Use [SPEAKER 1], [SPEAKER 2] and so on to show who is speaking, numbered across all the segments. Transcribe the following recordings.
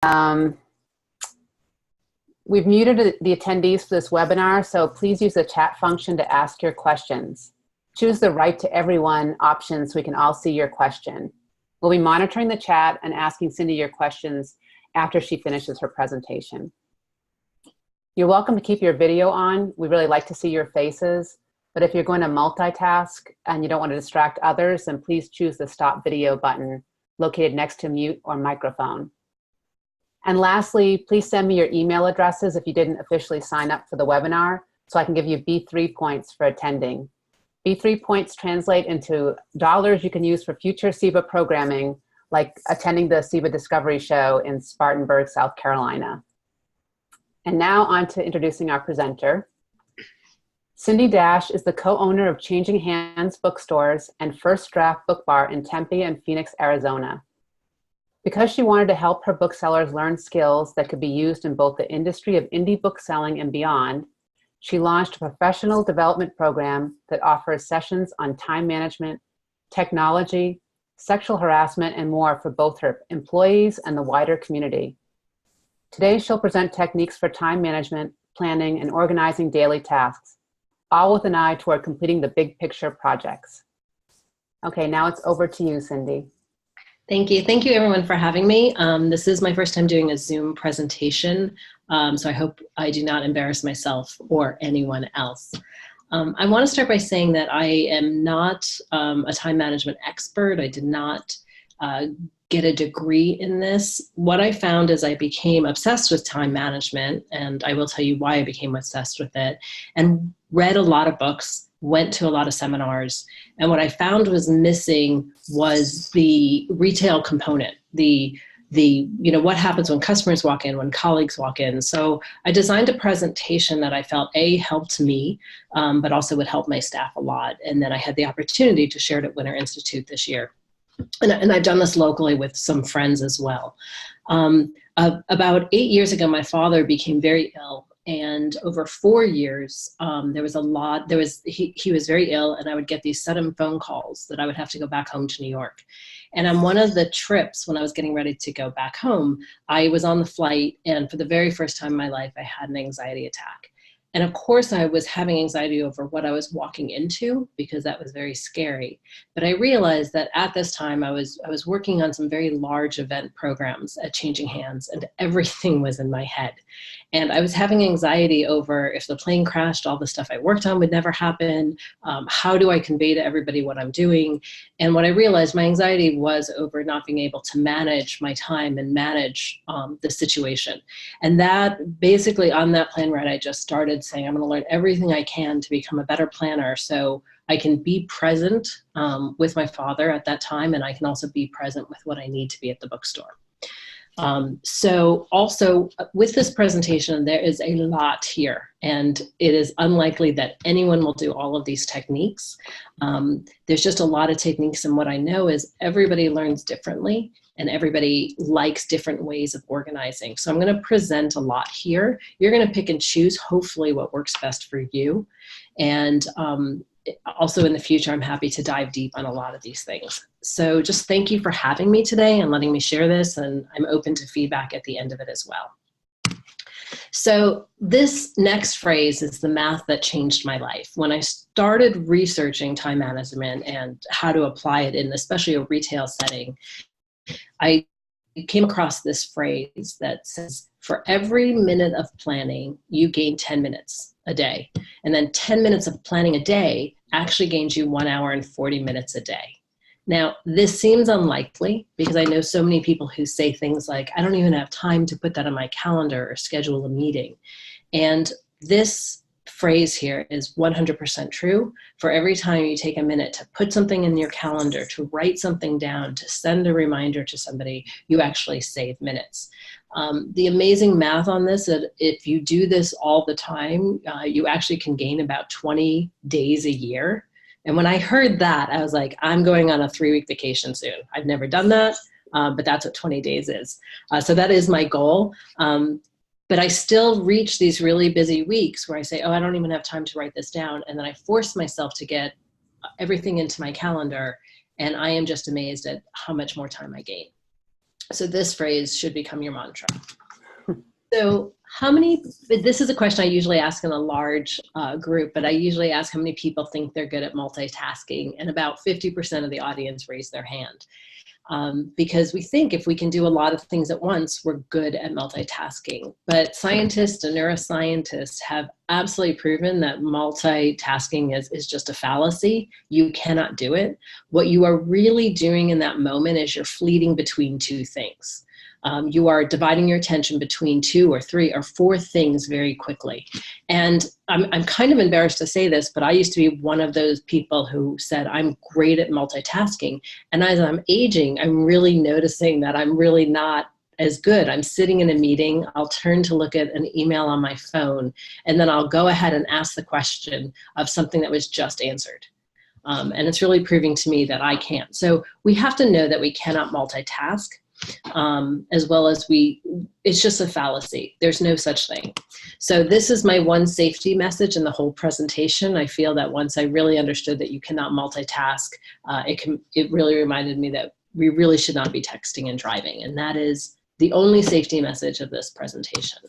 [SPEAKER 1] Um, we've muted the attendees for this webinar, so please use the chat function to ask your questions. Choose the right to everyone option so we can all see your question. We'll be monitoring the chat and asking Cindy your questions after she finishes her presentation. You're welcome to keep your video on. We really like to see your faces, but if you're going to multitask and you don't want to distract others, then please choose the stop video button located next to mute or microphone. And lastly, please send me your email addresses if you didn't officially sign up for the webinar, so I can give you B3 points for attending. B3 points translate into dollars you can use for future SIBA programming, like attending the SIBA Discovery Show in Spartanburg, South Carolina. And now on to introducing our presenter. Cindy Dach is the co-owner of Changing Hands Bookstores and First Draft Bookbar in Tempe and Phoenix, Arizona. Because she wanted to help her booksellers learn skills that could be used in both the industry of indie bookselling and beyond, she launched a professional development program that offers sessions on time management, technology, sexual harassment, and more for both her employees and the wider community. Today, she'll present techniques for time management, planning, and organizing daily tasks, all with an eye toward completing the big picture projects. Okay, now it's over to you, Cindy.
[SPEAKER 2] Thank you. Thank you, everyone, for having me. This is my first time doing a Zoom presentation, so I hope I do not embarrass myself or anyone else. I want to start by saying that I am not a time management expert. I did not get a degree in this. What I found is I became obsessed with time management, and I will tell you why I became obsessed with it, and read a lot of books, went to a lot of seminars, and what I found was missing was the retail component, the what happens when customers walk in, when colleagues walk in. So I designed a presentation that I felt helped me, but also would help my staff a lot. And then I had the opportunity to share it at Winter Institute this year. And I've done this locally with some friends as well. About 8 years ago, my father became very ill. And over 4 years, he was very ill, and I would get these sudden phone calls that I would have to go back home to New York. And on one of the trips, when I was getting ready to go back home, I was on the flight, and for the very first time in my life, I had an anxiety attack. And of course, I was having anxiety over what I was walking into, because that was very scary. But I realized that at this time, I was working on some very large event programs at Changing Hands, and everything was in my head. And I was having anxiety over if the plane crashed, all the stuff I worked on would never happen. How do I convey to everybody what I'm doing? And what I realized, my anxiety was over not being able to manage my time and manage the situation. And that basically, on that plane ride, I just started saying, I'm going to learn everything I can to become a better planner so I can be present with my father at that time, and I can also be present with what I need to be at the bookstore. So also with this presentation, there is a lot here, and it is unlikely that anyone will do all of these techniques. There's just a lot of techniques, and what I know is everybody learns differently, and everybody likes different ways of organizing. So I'm going to present a lot here. You're going to pick and choose, hopefully, what works best for you. And also in the future, I'm happy to dive deep on a lot of these things. So just thank you for having me today and letting me share this, and I'm open to feedback at the end of it as well. So this next phrase is the math that changed my life. When I started researching time management and how to apply it in especially a retail setting, I came across this phrase that says, for every minute of planning, you gain 10 minutes a day. And then 10 minutes of planning a day actually gains you 1 hour and 40 minutes a day. Now, this seems unlikely because I know so many people who say things like, I don't even have time to put that on my calendar or schedule a meeting. And this phrase here is 100% true. For every time you take a minute to put something in your calendar, to write something down, to send a reminder to somebody, you actually save minutes. The amazing math on this, that if you do this all the time, you actually can gain about 20 days a year. And when I heard that, I was like, I'm going on a 3-week vacation soon. I've never done that, but that's what 20 days is. So that is my goal. But I still reach these really busy weeks where I say, oh, I don't even have time to write this down. And then I force myself to get everything into my calendar. And I am just amazed at how much more time I gain. So this phrase should become your mantra. So this is a question I usually ask in a large group, but I usually ask how many people think they're good at multitasking, and about 50% of the audience raise their hand. Because we think if we can do a lot of things at once, we're good at multitasking. But scientists and neuroscientists have absolutely proven that multitasking is just a fallacy. You cannot do it. What you are really doing in that moment is you're fleeting between two things. You are dividing your attention between 2 or 3 or 4 things very quickly. And I'm kind of embarrassed to say this, but I used to be one of those people who said, I'm great at multitasking. And as I'm aging, I'm really noticing that I'm really not as good. I'm sitting in a meeting, I'll turn to look at an email on my phone, and then I'll go ahead and ask the question of something that was just answered. And it's really proving to me that I can't. So we have to know that we cannot multitask. As well as it's just a fallacy. There's no such thing. So this is my one safety message in the whole presentation. I feel that once I really understood that you cannot multitask, it really reminded me that we really should not be texting and driving. And that is the only safety message of this presentation.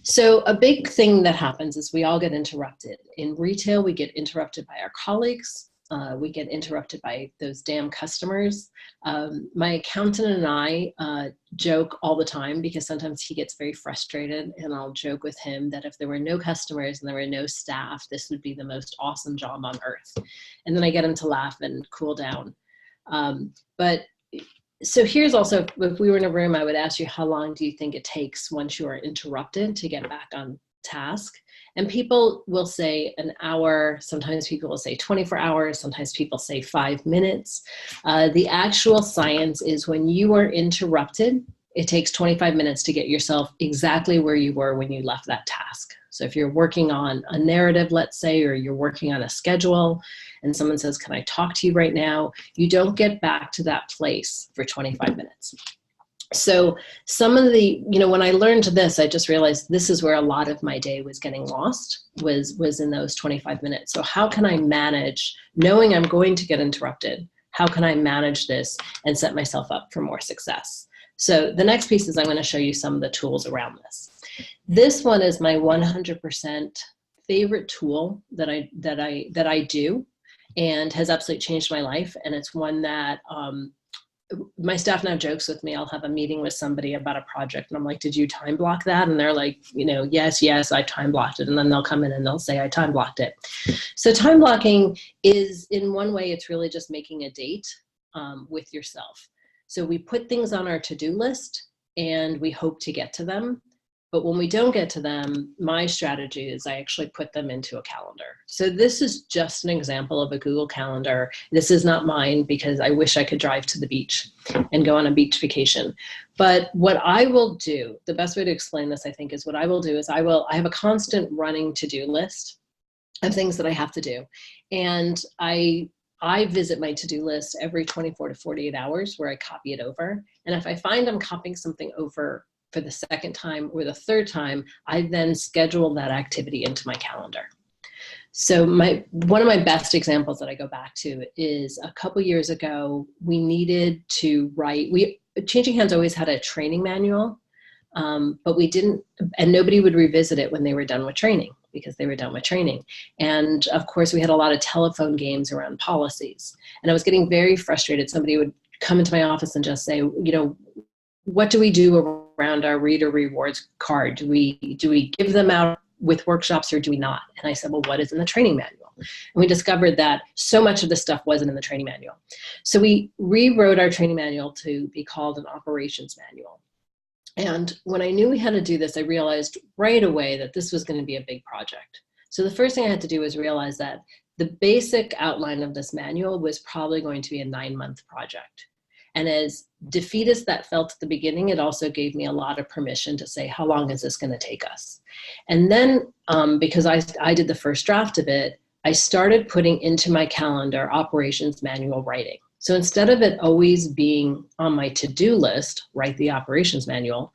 [SPEAKER 2] So a big thing that happens is we all get interrupted. In retail, we get interrupted by our colleagues. We get interrupted by those damn customers. My accountant and I joke all the time because sometimes he gets very frustrated, and I'll joke with him that if there were no customers and there were no staff, this would be the most awesome job on earth. And then I get him to laugh and cool down. So here's also, if we were in a room, I would ask you, how long do you think it takes once you are interrupted to get back on task? And people will say an hour, sometimes people will say 24 hours, sometimes people say 5 minutes. The actual science is when you are interrupted, it takes 25 minutes to get yourself exactly where you were when you left that task. So if you're working on a narrative, let's say, or you're working on a schedule, and someone says, can I talk to you right now? You don't get back to that place for 25 minutes. So some of the, when I learned this, I just realized this is where a lot of my day was getting lost, was in those 25 minutes. So how can I manage, knowing I'm going to get interrupted, how can I manage this and set myself up for more success? So the next piece is I'm going to show you some of the tools around this. This one is my 100% favorite tool that I do, and has absolutely changed my life. And it's one that, my staff now jokes with me. I'll have a meeting with somebody about a project, and I'm like, did you time block that? And they're like, yes, I time blocked it. And then they'll come in and they'll say, I time blocked it. So time blocking is, in one way, it's really just making a date with yourself. So we put things on our to-do list and we hope to get to them. But when we don't get to them, my strategy is I actually put them into a calendar. So this is just an example of a Google Calendar. This is not mine because I wish I could drive to the beach and go on a beach vacation. But what I will do, the best way to explain this, I think, is what I will do is I have a constant running to-do list of things that I have to do. And I visit my to-do list every 24 to 48 hours where I copy it over. And if I find I'm copying something over for the second time or the third time, I then schedule that activity into my calendar. So one of my best examples that I go back to is a couple years ago, we needed to write, Changing Hands always had a training manual, but we didn't, and nobody would revisit it when they were done with training, because they were done with training. And of course we had a lot of telephone games around policies, and I was getting very frustrated. Somebody would come into my office and just say, what do we do around our reader rewards card? Do we give them out with workshops or do we not? And I said, well, what is in the training manual? And we discovered that so much of this stuff wasn't in the training manual. So we rewrote our training manual to be called an operations manual. And when I knew we had to do this, I realized right away that this was going to be a big project. So the first thing I had to do was realize that the basic outline of this manual was probably going to be a 9-month project. And as defeatist that felt at the beginning, it also gave me a lot of permission to say, how long is this going to take us? And then because I did the first draft of it, I started putting into my calendar operations manual writing. So instead of it always being on my to-do list, write the operations manual,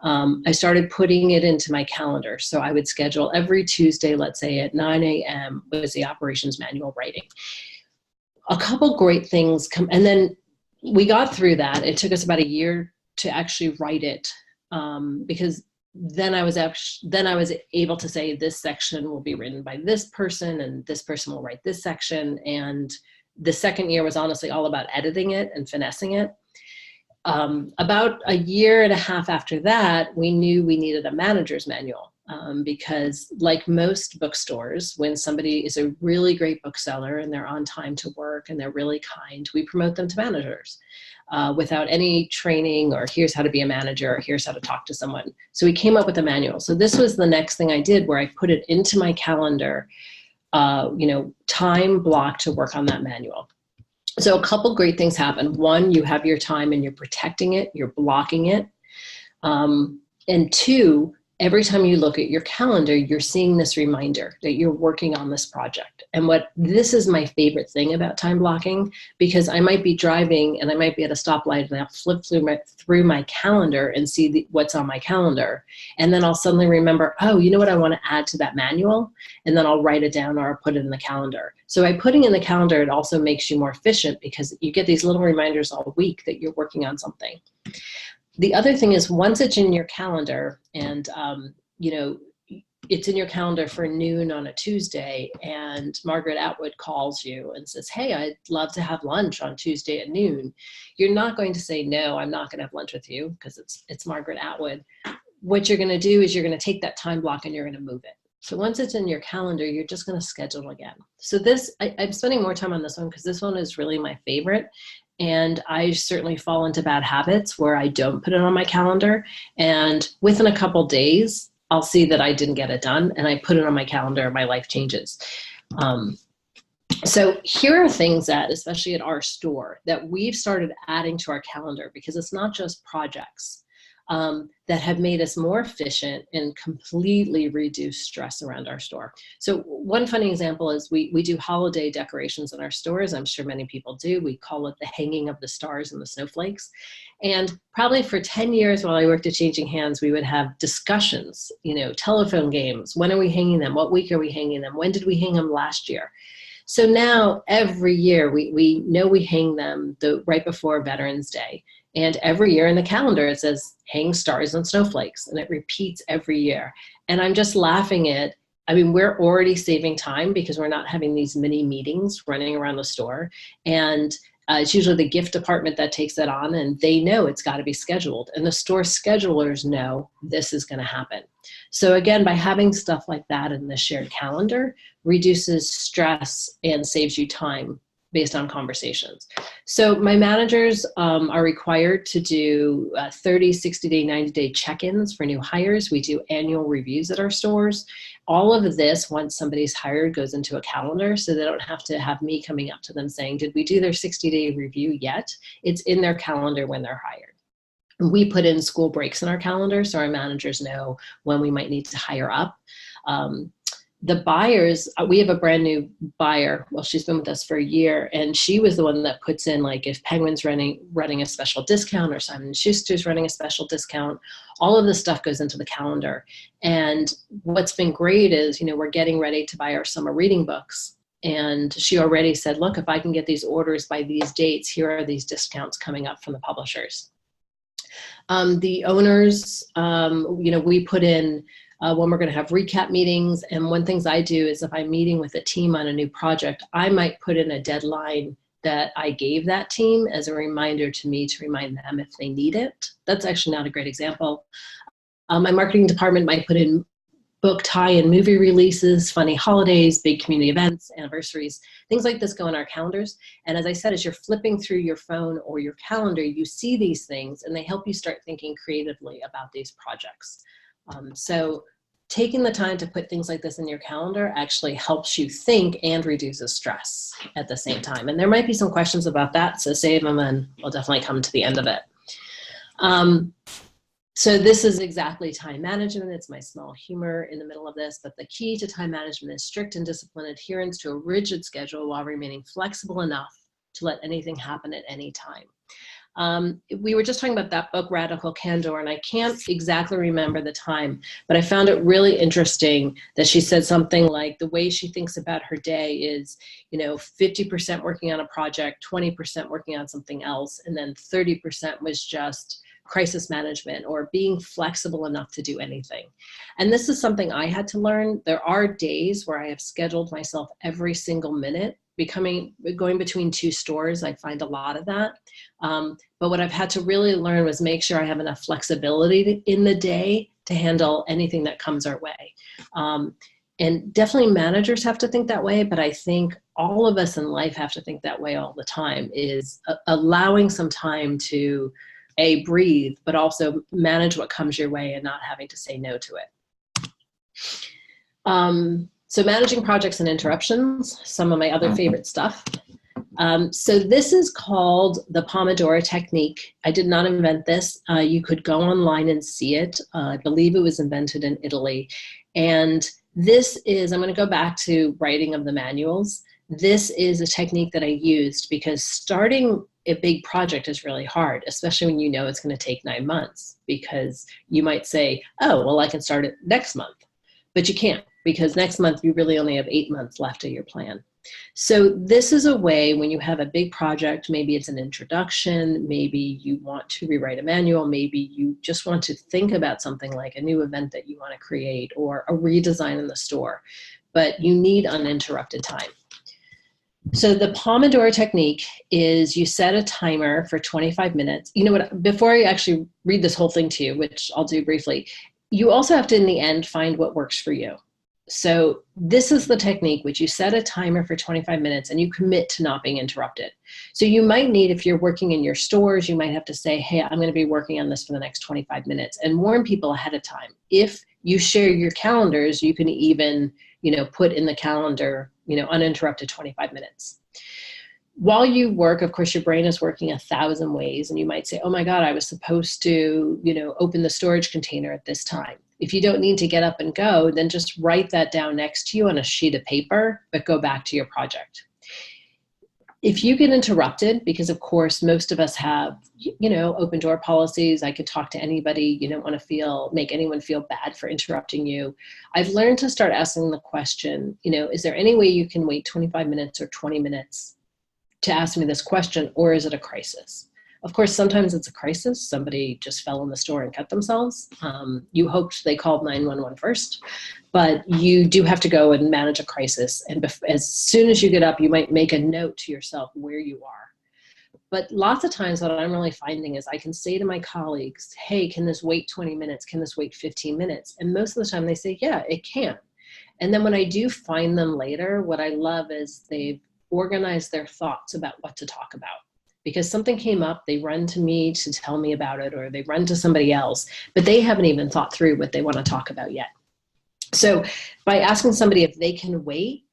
[SPEAKER 2] I started putting it into my calendar. So I would schedule every Tuesday, let's say at 9 a.m. was the operations manual writing. A couple great things come, and then we got through that. It took us about a year to actually write it, because then I was able to say this section will be written by this person and this person will write this section. And the second year was honestly all about editing it and finessing it. About a year and a half after that, we knew we needed a manager's manual, because like most bookstores, when somebody is a really great bookseller and they're on time to work and they're really kind, we promote them to managers without any training or here's how to be a manager or here's how to talk to someone. So we came up with a manual. So this was the next thing I did, where I put it into my calendar, time block to work on that manual. So a couple great things happen. One, you have your time and you're protecting it, you're blocking it. And two, every time you look at your calendar, you're seeing this reminder that you're working on this project. And this is my favorite thing about time blocking, because I might be driving and I might be at a stoplight and I'll flip through my calendar and see what's on my calendar. And then I'll suddenly remember, oh, you know what I want to add to that manual? And then I'll write it down or I'll put it in the calendar. So by putting in the calendar, it also makes you more efficient because you get these little reminders all week that you're working on something. The other thing is, once it's in your calendar and, it's in your calendar for noon on a Tuesday, and Margaret Atwood calls you and says, hey, I'd love to have lunch on Tuesday at noon. You're not going to say, no, I'm not going to have lunch with you, because it's Margaret Atwood. What you're going to do is you're going to take that time block and you're going to move it. So once it's in your calendar, you're just going to schedule again. So I'm spending more time on this one because this one is really my favorite. And I certainly fall into bad habits where I don't put it on my calendar. And within a couple days, I'll see that I didn't get it done. And I put it on my calendar and my life changes. So here are things that, especially at our store, that we've started adding to our calendar, because it's not just projects, that have made us more efficient and completely reduce stress around our store. So one funny example is we do holiday decorations in our stores. I'm sure many people do. We call it the hanging of the stars and the snowflakes. And probably for 10 years while I worked at Changing Hands, we would have discussions, telephone games. When are we hanging them? What week are we hanging them? When did we hang them last year? So now every year we know we hang them right before Veterans Day. And every year in the calendar, it says hang stars and snowflakes, and it repeats every year. And I'm just laughing at, we're already saving time because we're not having these mini meetings running around the store. And it's usually the gift department that takes that on, and they know it's got to be scheduled. And the store schedulers know this is going to happen. So again, by having stuff like that in the shared calendar, reduces stress and saves you time based on conversations. So my managers are required to do 30, 60-day, 90-day check-ins for new hires. We do annual reviews at our stores. All of this, once somebody's hired, goes into a calendar, so they don't have to have me coming up to them saying, did we do their 60-day review yet? It's in their calendar when they're hired. We put in school breaks in our calendar, so our managers know when we might need to hire up. The buyers, we have a brand new buyer. Well, she's been with us for a year, and she was the one that puts in, like, if Penguin's running a special discount or Simon & Schuster's running a special discount, all of this stuff goes into the calendar. And what's been great is, we're getting ready to buy our summer reading books. And she already said, look, if I can get these orders by these dates, here are these discounts coming up from the publishers. The owners, we put in when we're going to have recap meetings. And one things I do is if I'm meeting with a team on a new project, I might put in a deadline that I gave that team as a reminder to me to remind them if they need it. That's actually not a great example. My marketing department might put in book tie-in movie releases, funny holidays, big community events, anniversaries, things like this go in our calendars. And as I said, as you're flipping through your phone or your calendar, you see these things and they help you start thinking creatively about these projects. So taking the time to put things like this in your calendar actually helps you think and reduces stress at the same time. And there might be some questions about that, so save them and we'll definitely come to the end of it. So this is exactly time management. It's my small humor in the middle of this, but the key to time management is strict and disciplined adherence to a rigid schedule while remaining flexible enough to let anything happen at any time. We were just talking about that book, Radical Candor, and I can't exactly remember the time, but I found it really interesting that she said something like the way she thinks about her day is, 50% working on a project, 20% working on something else, and then 30% was just crisis management or being flexible enough to do anything. And this is something I had to learn. There are days where I have scheduled myself every single minute, going between two stores. I find a lot of that. But what I've had to really learn was make sure I have enough flexibility in the day to handle anything that comes our way. And definitely managers have to think that way, but I think all of us in life have to think that way all the time, is allowing some time to breathe, but also manage what comes your way and not having to say no to it. So managing projects and interruptions, some of my other favorite stuff. So this is called the Pomodoro technique. I did not invent this. You could go online and see it. I believe it was invented in Italy. And this is, I'm going to go back to writing of the manuals. This is a technique that I used because starting a big project is really hard, especially when you know it's going to take 9 months, because you might say, oh, well, I can start it next month. But you can't, because next month you really only have 8 months left of your plan. So this is a way when you have a big project, maybe it's an introduction, maybe you want to rewrite a manual, maybe you just want to think about something like a new event that you want to create or a redesign in the store, but you need uninterrupted time. So the Pomodoro technique is you set a timer for 25 minutes. You know what, before I actually read this whole thing to you, which I'll do briefly, you also have to, in the end, find what works for you. So this is the technique which you set a timer for 25 minutes and you commit to not being interrupted. So you might need, if you're working in your stores, you might have to say, hey, I'm going to be working on this for the next 25 minutes, and warn people ahead of time. If you share your calendars, you can even, put in the calendar, uninterrupted 25 minutes. While you work, of course, your brain is working 1,000 ways, and you might say, oh my God, I was supposed to, open the storage container at this time. If you don't need to get up and go, then just write that down next to you on a sheet of paper, but go back to your project. If you get interrupted, because of course, most of us have, open door policies. I could talk to anybody. You don't want to make anyone feel bad for interrupting you. I've learned to start asking the question, is there any way you can wait 25 minutes or 20 minutes to ask me this question, or is it a crisis? Of course, sometimes it's a crisis. Somebody just fell in the store and cut themselves. You hoped they called 911 first, but you do have to go and manage a crisis. And as soon as you get up, you might make a note to yourself where you are. But lots of times what I'm really finding is I can say to my colleagues, hey, can this wait 20 minutes? Can this wait 15 minutes? And most of the time they say, yeah, it can. And then when I do find them later, what I love is they've organized their thoughts about what to talk about. Because something came up, they run to me to tell me about it, or they run to somebody else, but they haven't even thought through what they want to talk about yet. So by asking somebody if they can wait,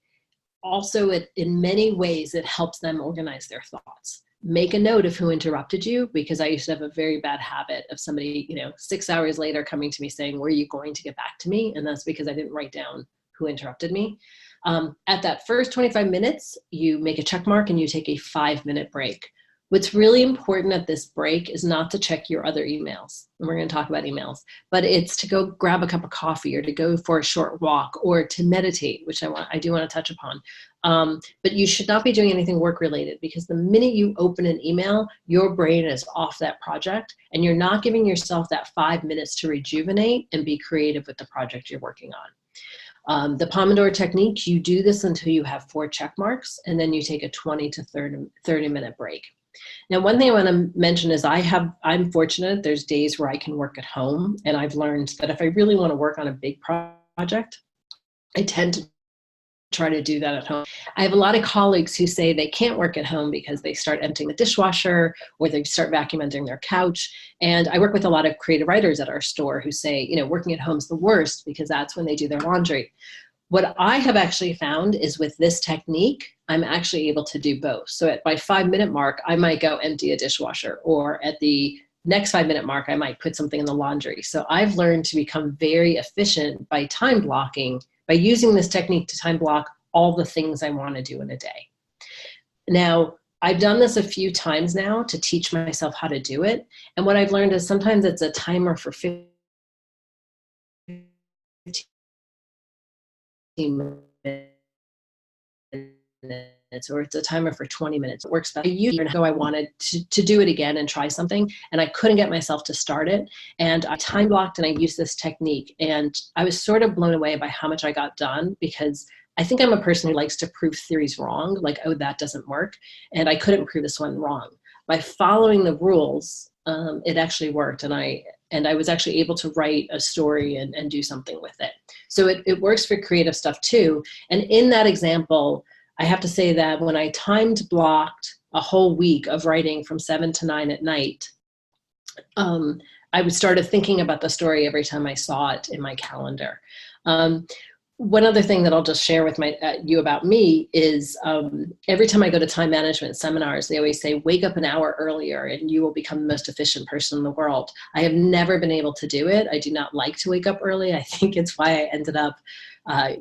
[SPEAKER 2] also in many ways, it helps them organize their thoughts. Make a note of who interrupted you, because I used to have a very bad habit of somebody, 6 hours later coming to me saying, were you going to get back to me? And that's because I didn't write down who interrupted me. At that first 25 minutes, you make a check mark and you take a 5-minute break. What's really important at this break is not to check your other emails, and we're going to talk about emails, but it's to go grab a cup of coffee or to go for a short walk or to meditate, which I do want to touch upon. But you should not be doing anything work related, because the minute you open an email, your brain is off that project and you're not giving yourself that 5 minutes to rejuvenate and be creative with the project you're working on. The Pomodoro technique, you do this until you have 4 check marks, and then you take a 20 to 30 minute break. Now, one thing I want to mention is I'm fortunate. There's days where I can work at home, and I've learned that if I really want to work on a big project, I tend to try to do that at home. I have a lot of colleagues who say they can't work at home because they start emptying the dishwasher or they start vacuuming their couch. And I work with a lot of creative writers at our store who say, working at home is the worst because that's when they do their laundry. What I have actually found is with this technique, I'm actually able to do both. So at my 5-minute mark, I might go empty a dishwasher, or at the next 5-minute mark, I might put something in the laundry. So I've learned to become very efficient by time blocking, by using this technique to time block all the things I want to do in a day. Now, I've done this a few times now to teach myself how to do it. And what I've learned is sometimes it's a timer for 15 minutes, or it's a timer for 20 minutes. It works best. So I wanted to do it again and try something, and I couldn't get myself to start it. And I time blocked and I used this technique, and I was sort of blown away by how much I got done, because I think I'm a person who likes to prove theories wrong, like, oh, that doesn't work. And I couldn't prove this one wrong. By following the rules, it actually worked. And I was actually able to write a story and do something with it. So it works for creative stuff too. And in that example, I have to say that when I timed blocked a whole week of writing from 7 to 9 at night, I started thinking about the story every time I saw it in my calendar. One other thing that I'll just share with you about me is every time I go to time management seminars, they always say, wake up an hour earlier and you will become the most efficient person in the world. I have never been able to do it. I do not like to wake up early. I think it's why I ended up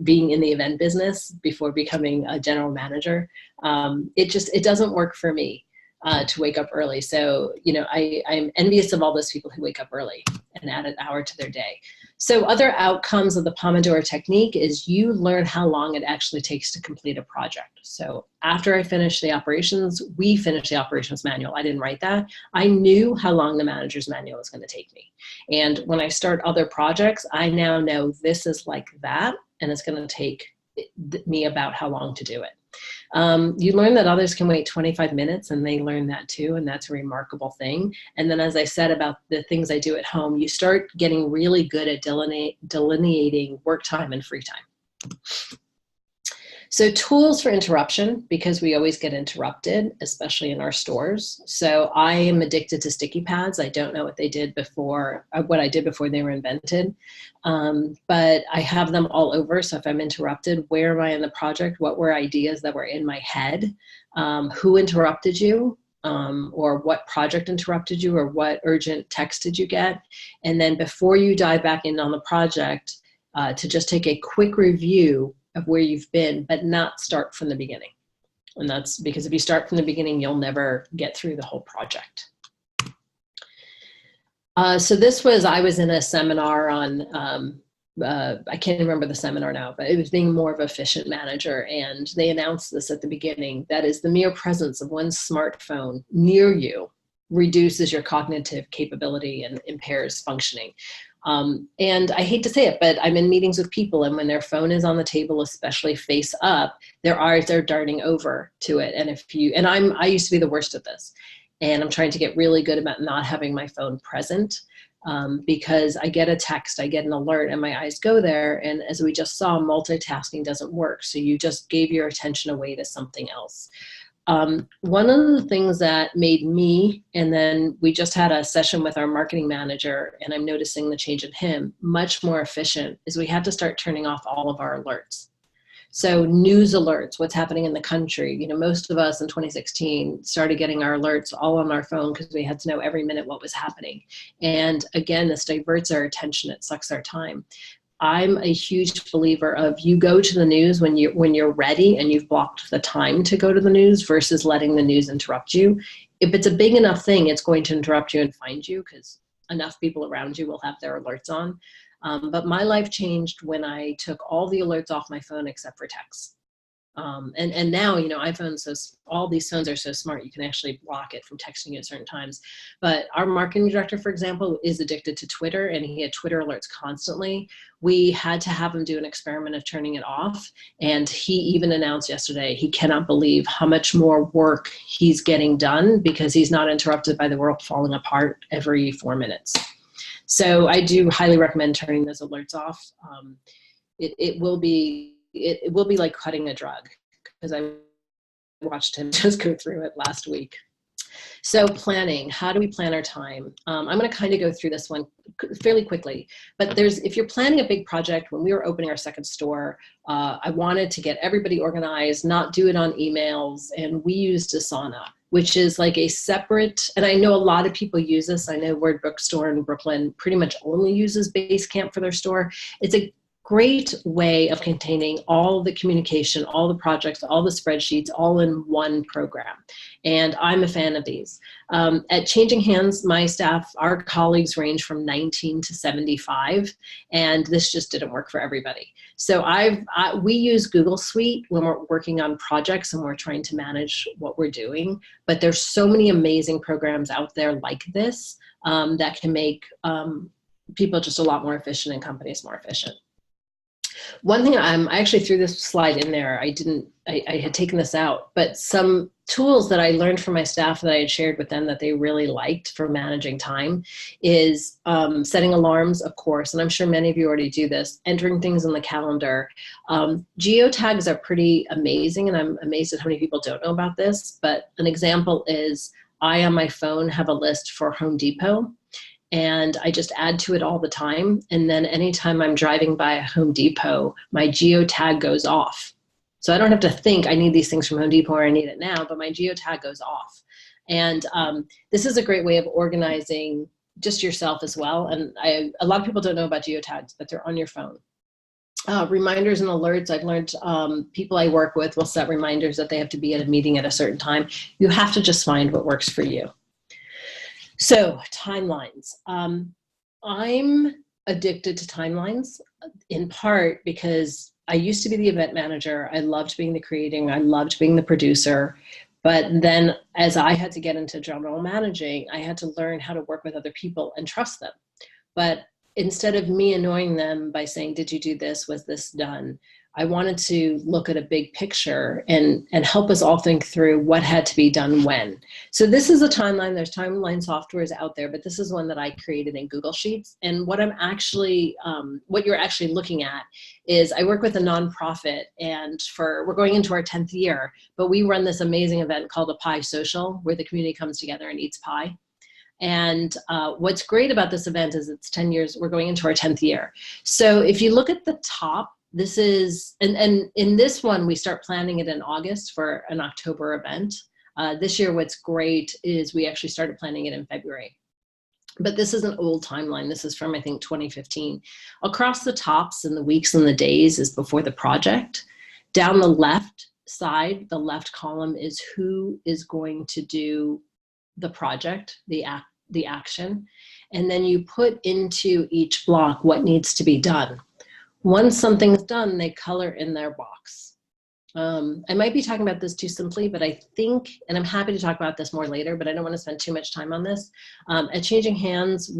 [SPEAKER 2] being in the event business before becoming a general manager. It doesn't work for me to wake up early. So, I'm envious of all those people who wake up early and add an hour to their day. So other outcomes of the Pomodoro technique is you learn how long it actually takes to complete a project. So after I finished the operations, we finished the operations manual. I didn't write that. I knew how long the manager's manual was going to take me. And when I start other projects, I now know this is like that, and it's going to take me about how long to do it. You learn that others can wait 25 minutes, and they learn that too, and that's a remarkable thing. And then, as I said about the things I do at home, you start getting really good at delineating work time and free time. So tools for interruption, because we always get interrupted, especially in our stores. So I am addicted to sticky pads. I don't know what they did before, what I did before they were invented, but I have them all over. So if I'm interrupted, where am I in the project? What were ideas that were in my head? Who interrupted you? Or what project interrupted you, or what urgent text did you get? And then before you dive back in on the project, to just take a quick review of where you've been, but not start from the beginning. And that's because if you start from the beginning, you'll never get through the whole project. So I was in a seminar on, I can't remember the seminar now, but it was being more of an efficient manager. And they announced this at the beginning. That is, the mere presence of one smartphone near you reduces your cognitive capability and impairs functioning. And I hate to say it, but I'm in meetings with people, and when their phone is on the table, especially face up, they're darting over to it. And I used to be the worst at this, and I'm trying to get really good about not having my phone present, because I get a text, I get an alert, and my eyes go there. And as we just saw, multitasking doesn't work. So you just gave your attention away to something else. One of the things that made me, and then we just had a session with our marketing manager, and I'm noticing the change in him, much more efficient, is we had to start turning off all of our alerts. So news alerts, what's happening in the country. Most of us in 2016 started getting our alerts all on our phone because we had to know every minute what was happening. And again, this diverts our attention, it sucks our time. I'm a huge believer of you go to the news when you're ready and you've blocked the time to go to the news versus letting the news interrupt you. If it's a big enough thing, it's going to interrupt you and find you because enough people around you will have their alerts on. But my life changed when I took all the alerts off my phone except for text. And now, iPhones, so all these phones are so smart, you can actually block it from texting you at certain times. But our marketing director, for example, is addicted to Twitter, and he had Twitter alerts constantly. We had to have him do an experiment of turning it off. And he even announced yesterday, he cannot believe how much more work he's getting done because he's not interrupted by the world falling apart every 4 minutes. So I do highly recommend turning those alerts off. It will be like cutting a drug, because I watched him just go through it last week. So planning, how do we plan our time? I'm going to kind of go through this one fairly quickly, but if you're planning a big project, when we were opening our second store, I wanted to get everybody organized, not do it on emails. And we used Asana, which is like a separate, and I know a lot of people use this. I know Word Bookstore in Brooklyn pretty much only uses Basecamp for their store. It's a great way of containing all the communication, all the projects, all the spreadsheets, all in one program. And I'm a fan of these. At Changing Hands, my staff, our colleagues range from 19 to 75, and this just didn't work for everybody. So we use Google Suite when we're working on projects and we're trying to manage what we're doing, but there's so many amazing programs out there like this that can make people just a lot more efficient and companies more efficient. One thing, I actually threw this slide in there. I had taken this out, but some tools that I learned from my staff that I had shared with them that they really liked for managing time is setting alarms, of course, and I'm sure many of you already do this, entering things in the calendar. Geotags are pretty amazing, and I'm amazed at how many people don't know about this, but an example is I, on my phone, have a list for Home Depot, and I just add to it all the time. And then anytime I'm driving by a Home Depot, my geotag goes off. So I don't have to think I need these things from Home Depot or I need it now, but my geotag goes off. And this is a great way of organizing just yourself as well. And a lot of people don't know about geotags, but they're on your phone. Reminders and alerts, I've learned people I work with will set reminders that they have to be at a meeting at a certain time. You have to just find what works for you. So timelines. I'm addicted to timelines in part because I used to be the event manager. I loved being the creating. I loved being the producer. But then as I had to get into general managing, I had to learn how to work with other people and trust them. But instead of me annoying them by saying, did you do this? Was this done? I wanted to look at a big picture and help us all think through what had to be done when. So this is a timeline. There's timeline softwares out there, but this is one that I created in Google Sheets. And what what you're actually looking at is I work with a nonprofit, and we're going into our 10th year, but we run this amazing event called a Pie Social, where the community comes together and eats pie. And what's great about this event is it's 10 years, we're going into our 10th year. So if you look at the top, this is, and in this one, we start planning it in August for an October event. This year, what's great is we actually started planning it in February. But this is an old timeline. This is from, I think, 2015. Across the tops and the weeks and the days is before the project. Down the left side, the left column is who is going to do the project, the action. And then you put into each block what needs to be done. Once something's done, they color in their box. I might be talking about this too simply, but I think, and I'm happy to talk about this more later, but I don't want to spend too much time on this. At Changing Hands,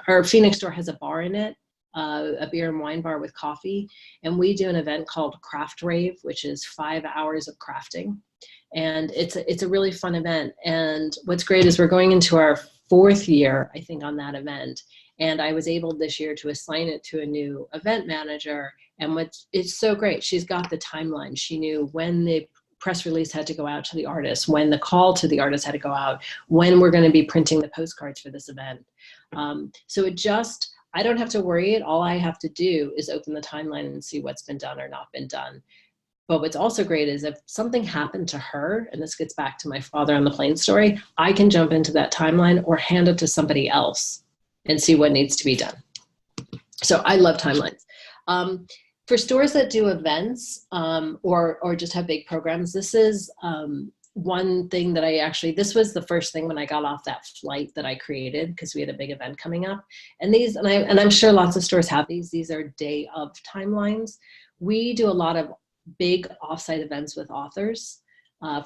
[SPEAKER 2] our Phoenix store has a bar in it, a beer and wine bar with coffee, and we do an event called Craft Rave, which is 5 hours of crafting. And it's a really fun event. And what's great is we're going into our 4th year, I think, on that event. And I was able this year to assign it to a new event manager. And it's so great. She's got the timeline. She knew when the press release had to go out to the artist, when the call to the artist had to go out, when we're going to be printing the postcards for this event. So I don't have to worry it. All I have to do is open the timeline and see what's been done or not been done. But what's also great is if something happened to her, and this gets back to my father on the plane story, I can jump into that timeline or hand it to somebody else and see what needs to be done. So I love timelines. For stores that do events or just have big programs, this is one thing that this was the first thing when I got off that flight that I created because we had a big event coming up. And I'm sure lots of stores have these. These are day of timelines. We do a lot of big offsite events with authors.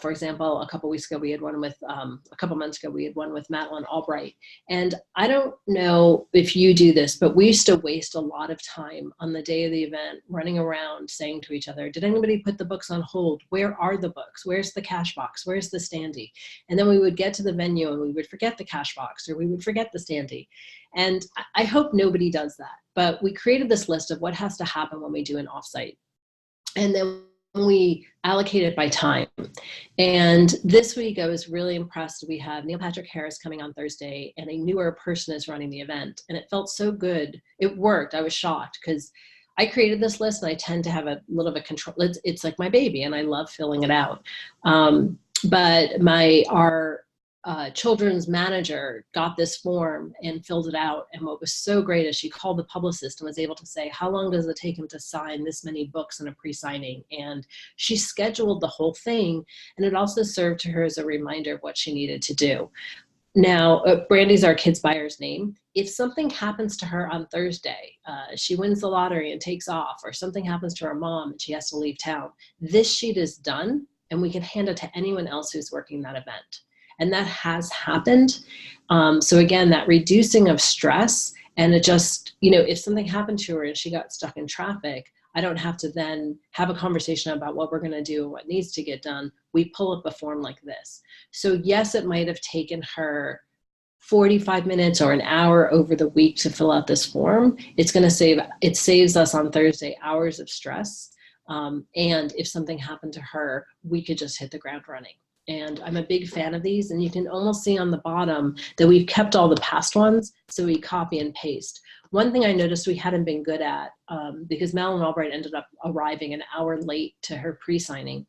[SPEAKER 2] For example, a couple months ago, we had one with Madeline Albright. And I don't know if you do this, but we used to waste a lot of time on the day of the event running around saying to each other, did anybody put the books on hold? Where are the books? Where's the cash box? Where's the standee? And then we would get to the venue and we would forget the cash box or we would forget the standee. And I hope nobody does that. But we created this list of what has to happen when we do an offsite. And then we allocate it by time. And this week I was really impressed. We have Neil Patrick Harris coming on Thursday and a newer person is running the event. And it felt so good. It worked. I was shocked because I created this list and I tend to have a little bit of control. It's like my baby and I love filling it out. But our children's manager got this form and filled it out. And what was so great is she called the publicist and was able to say, how long does it take him to sign this many books in a pre-signing? And she scheduled the whole thing. And it also served to her as a reminder of what she needed to do. Now, Brandy's our kids' buyer's name. If something happens to her on Thursday, she wins the lottery and takes off, or something happens to her mom and she has to leave town, this sheet is done and we can hand it to anyone else who's working that event. And that has happened. So again, that reducing of stress, and it just, you know, if something happened to her and she got stuck in traffic, I don't have to then have a conversation about what we're going to do and what needs to get done. We pull up a form like this. So yes, it might have taken her 45 minutes or an hour over the week to fill out this form. It saves us on Thursday hours of stress. And if something happened to her, we could just hit the ground running. And I'm a big fan of these, and you can almost see on the bottom that we've kept all the past ones, so we copy and paste. One thing I noticed we hadn't been good at, because Madeline Albright ended up arriving an hour late to her pre-signing,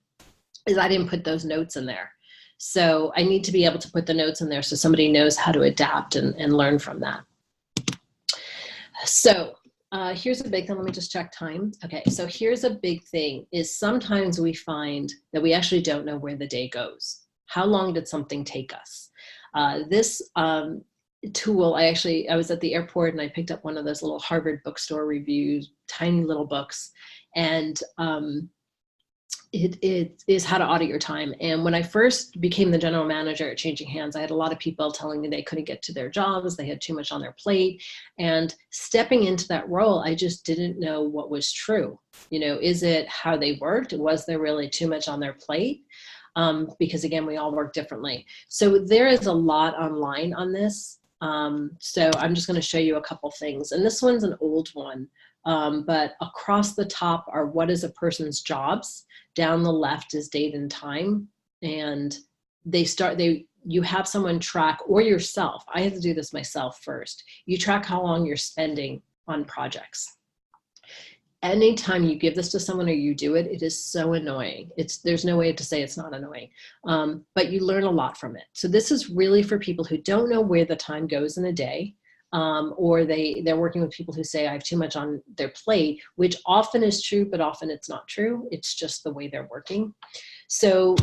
[SPEAKER 2] is I didn't put those notes in there. So I need to be able to put the notes in there so somebody knows how to adapt and learn from that. So here's a big thing. Let me just check time. Okay, so here's a big thing is sometimes we find that we actually don't know where the day goes. How long did something take us? This tool, I was at the airport and I picked up one of those little Harvard bookstore reviews, tiny little books. And it is how to audit your time. And when I first became the general manager at Changing Hands, I had a lot of people telling me they couldn't get to their jobs, they had too much on their plate. And stepping into that role, I just didn't know what was true. You know, is it how they worked? Was there really too much on their plate? Because again, we all work differently. So there is a lot online on this. So I'm just going to show you a couple things. And this one's an old one. But across the top are what is a person's jobs. Down the left is date and time. And you have someone track, or yourself. I had to do this myself first. You track how long you're spending on projects. Anytime you give this to someone or you do it, it is so annoying. There's no way to say it's not annoying, but you learn a lot from it. So this is really for people who don't know where the time goes in a day. Or they're working with people who say I have too much on their plate, which often is true, but often it's not true. It's just the way they're working. So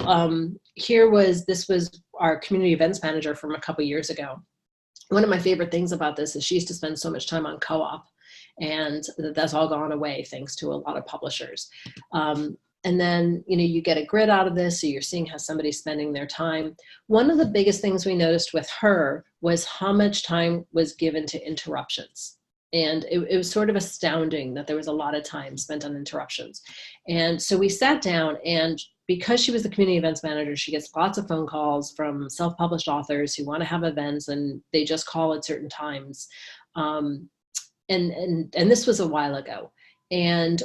[SPEAKER 2] this was our community events manager from a couple years ago. One of my favorite things about this is she used to spend so much time on co-op, and that's all gone away thanks to a lot of publishers. And then, you know, you get a grid out of this, so you're seeing how somebody's spending their time. One of the biggest things we noticed with her was how much time was given to interruptions. And it was sort of astounding that there was a lot of time spent on interruptions. And so we sat down, and because she was the community events manager, she gets lots of phone calls from self-published authors who want to have events, and they just call at certain times. And this was a while ago.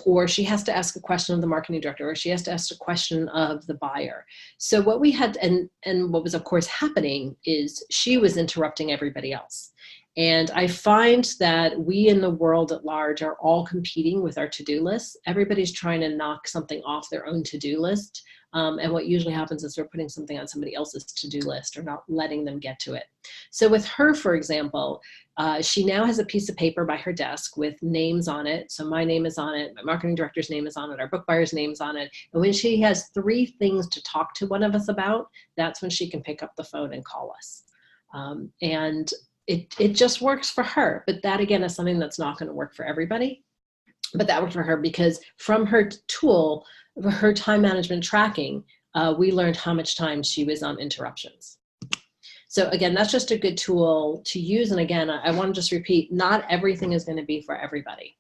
[SPEAKER 2] Or she has to ask a question of the marketing director, or she has to ask a question of the buyer. So what we had, and what was of course happening, is she was interrupting everybody else. And I find that we in the world at large are all competing with our to-do lists. Everybody's trying to knock something off their own to-do list. And what usually happens is we're putting something on somebody else's to-do list or not letting them get to it. So with her, for example, she now has a piece of paper by her desk with names on it. So my name is on it, my marketing director's name is on it, our book buyer's name's on it. And when she has 3 things to talk to one of us about, that's when she can pick up the phone and call us. And it just works for her. But that again is something that's not going to work for everybody. But that worked for her because from her tool, her time management tracking, we learned how much time she was on interruptions. So again, that's just a good tool to use. And again, I want to just repeat, not everything is going to be for everybody.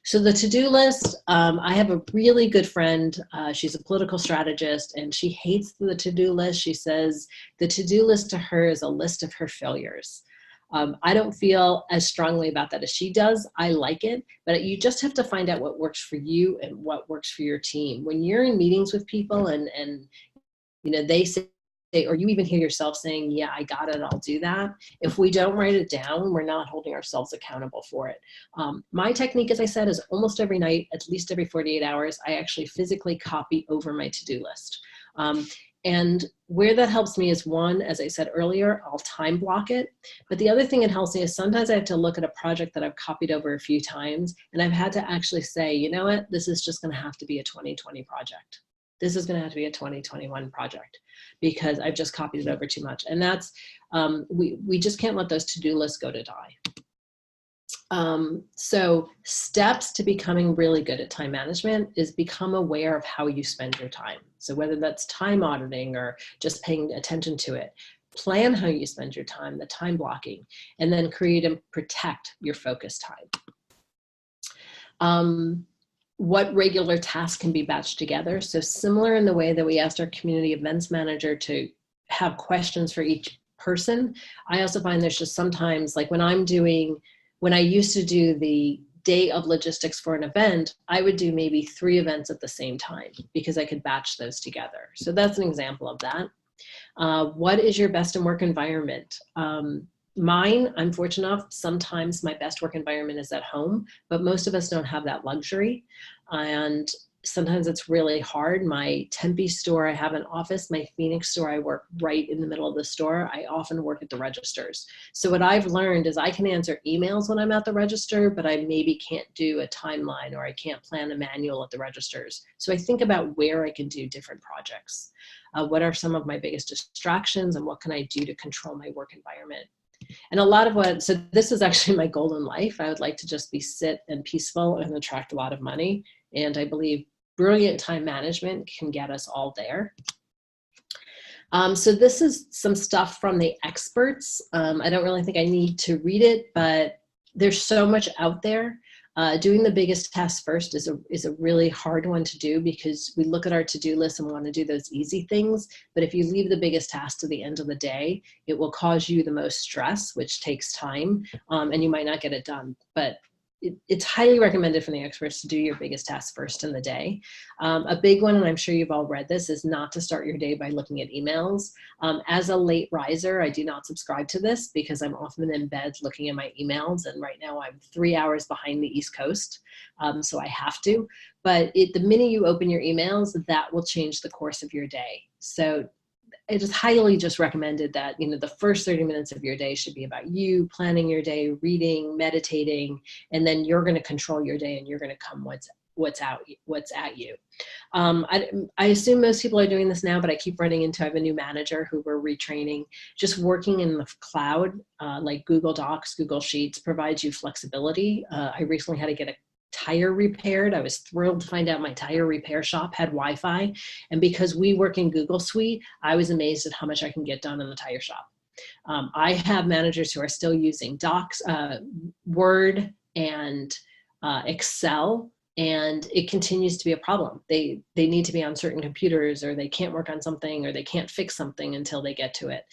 [SPEAKER 2] So the to-do list, I have a really good friend. She's a political strategist, and she hates the to-do list. She says the to-do list to her is a list of her failures. I don't feel as strongly about that as she does. I like it, but you just have to find out what works for you and what works for your team. When you're in meetings with people and you know, they say, or you even hear yourself saying, yeah, I got it, I'll do that. If we don't write it down, we're not holding ourselves accountable for it. My technique, as I said, is almost every night, at least every 48 hours, I actually physically copy over my to-do list. And where that helps me is, one, as I said earlier, I'll time block it. But the other thing it helps me is sometimes I have to look at a project that I've copied over a few times, and I've had to actually say, you know what, this is just going to have to be a 2020 project. This is going to have to be a 2021 project because I've just copied it over too much. And that's, we just can't let those to-do lists go to die. So steps to becoming really good at time management is become aware of how you spend your time. So whether that's time auditing or just paying attention to it, plan how you spend your time, the time blocking, and then create and protect your focus time. What regular tasks can be batched together. So similar in the way that we asked our community events manager to have questions for each person, I also find there's just sometimes, like when I used to do the day of logistics for an event, I would do maybe 3 events at the same time because I could batch those together. So that's an example of that. What is your best in work environment? Mine, I'm fortunate enough, sometimes my best work environment is at home, but most of us don't have that luxury. And sometimes it's really hard. My Tempe store, I have an office. My Phoenix store, I work right in the middle of the store. I often work at the registers. So what I've learned is I can answer emails when I'm at the register, but I maybe can't do a timeline or I can't plan a manual at the registers. So I think about where I can do different projects. What are some of my biggest distractions and what can I do to control my work environment? And a lot of so this is actually my goal in life. I would like to just be sit and peaceful and attract a lot of money. And I believe brilliant time management can get us all there. So this is some stuff from the experts. I don't really think I need to read it, but there's so much out there. Doing the biggest task first is a really hard one to do because we look at our to-do list and want to do those easy things. But if you leave the biggest task to the end of the day, it will cause you the most stress, which takes time, and you might not get it done. But it's highly recommended from the experts to do your biggest task first in the day. A big one, and I'm sure you've all read this, is not to start your day by looking at emails. As a late riser, I do not subscribe to this because I'm often in bed looking at my emails, and right now I'm 3 hours behind the East Coast, so I have to. But the minute you open your emails, that will change the course of your day. So it is highly just recommended that, the first 30 minutes of your day should be about you planning your day, reading, meditating, and then you're going to control your day and you're going to come what's at you. I assume most people are doing this now, but I keep running into, I have a new manager who we're retraining. Just working in the cloud, like Google Docs, Google Sheets provides you flexibility. I recently had to get a tire repaired. I was thrilled to find out my tire repair shop had Wi-Fi. And because we work in Google Suite, I was amazed at how much I can get done in the tire shop. I have managers who are still using Docs, Word, and Excel, and it continues to be a problem. They need to be on certain computers, or they can't work on something, or they can't fix something until they get to it.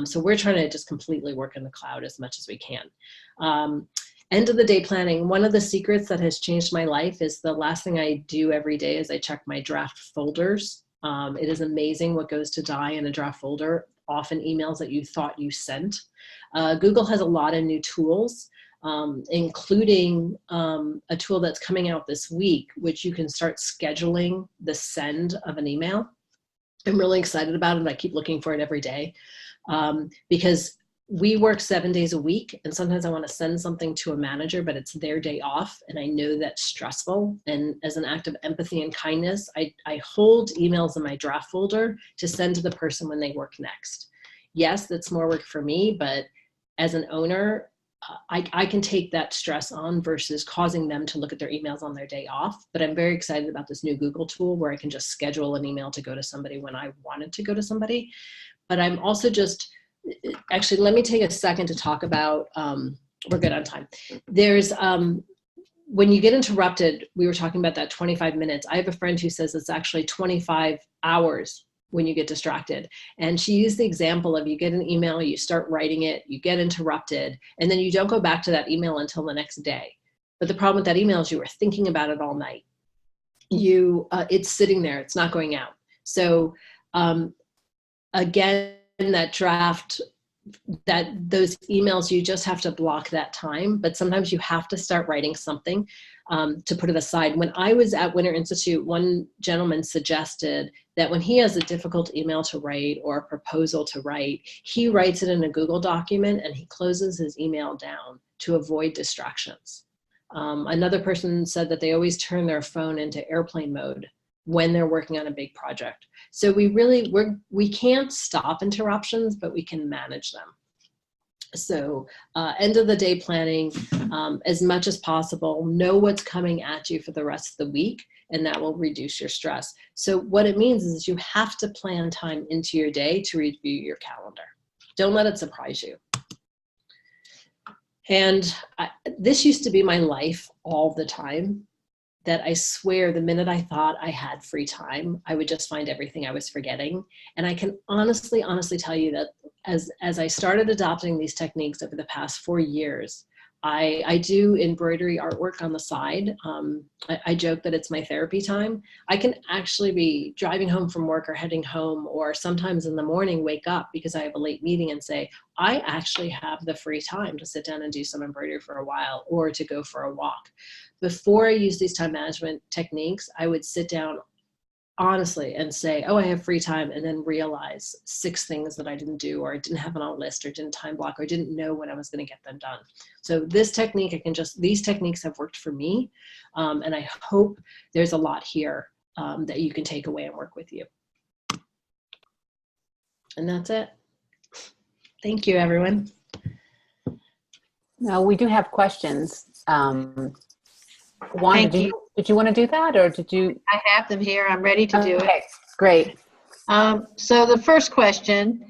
[SPEAKER 2] So we're trying to just completely work in the cloud as much as we can. End of the day planning. One of the secrets that has changed my life is the last thing I do every day is I check my draft folders. It is amazing what goes to die in a draft folder, often emails that you thought you sent. Google has a lot of new tools, including a tool that's coming out this week, which you can start scheduling the send of an email. I'm really excited about it. I keep looking for it every day because we work 7 days a week, and sometimes I want to send something to a manager, but it's their day off, and I know that's stressful. And as an act of empathy and kindness, I hold emails in my draft folder to send to the person when they work next. Yes, that's more work for me, but as an owner, I can take that stress on versus causing them to look at their emails on their day off. But I'm very excited about this new Google tool where I can just schedule an email to go to somebody when I wanted to go to somebody. But I'm also actually, let me take a second to talk about, we're good on time. There's, when you get interrupted, we were talking about that 25 minutes. I have a friend who says it's actually 25 hours when you get distracted. And she used the example of you get an email, you start writing it, you get interrupted, and then you don't go back to that email until the next day. But the problem with that email is you were thinking about it all night. It's sitting there, it's not going out. So again, that draft that those emails, you just have to block that time, but sometimes you have to start writing something to put it aside. When I was at Winter Institute, one gentleman suggested that when he has a difficult email to write or a proposal to write, he writes it in a Google document and he closes his email down to avoid distractions. Another person said that they always turn their phone into airplane mode when they're working on a big project. So we can't stop interruptions, but we can manage them. So end of the day planning, as much as possible, know what's coming at you for the rest of the week, and that will reduce your stress. So what it means is you have to plan time into your day to review your calendar. Don't let it surprise you. And this used to be my life all the time, that I swear the minute I thought I had free time, I would just find everything I was forgetting. And I can honestly tell you that as I started adopting these techniques over the past 4 years, I do embroidery artwork on the side. I joke that it's my therapy time. I can actually be driving home from work or heading home, or sometimes in the morning wake up because I have a late meeting and say, I actually have the free time to sit down and do some embroidery for a while or to go for a walk. Before I use these time management techniques, I would sit down honestly and say, oh, I have free time, and then realize 6 things that I didn't do, or I didn't have on a list, or didn't time block, or didn't know when I was going to get them done. So this technique, these techniques have worked for me. And I hope there's a lot here that you can take away and work with you. And that's it. Thank you, everyone.
[SPEAKER 1] Now we do have questions. Wanda, did you want to do that, or did you?
[SPEAKER 3] I have them here. I'm ready to do it.
[SPEAKER 1] Okay, great.
[SPEAKER 3] So the first question,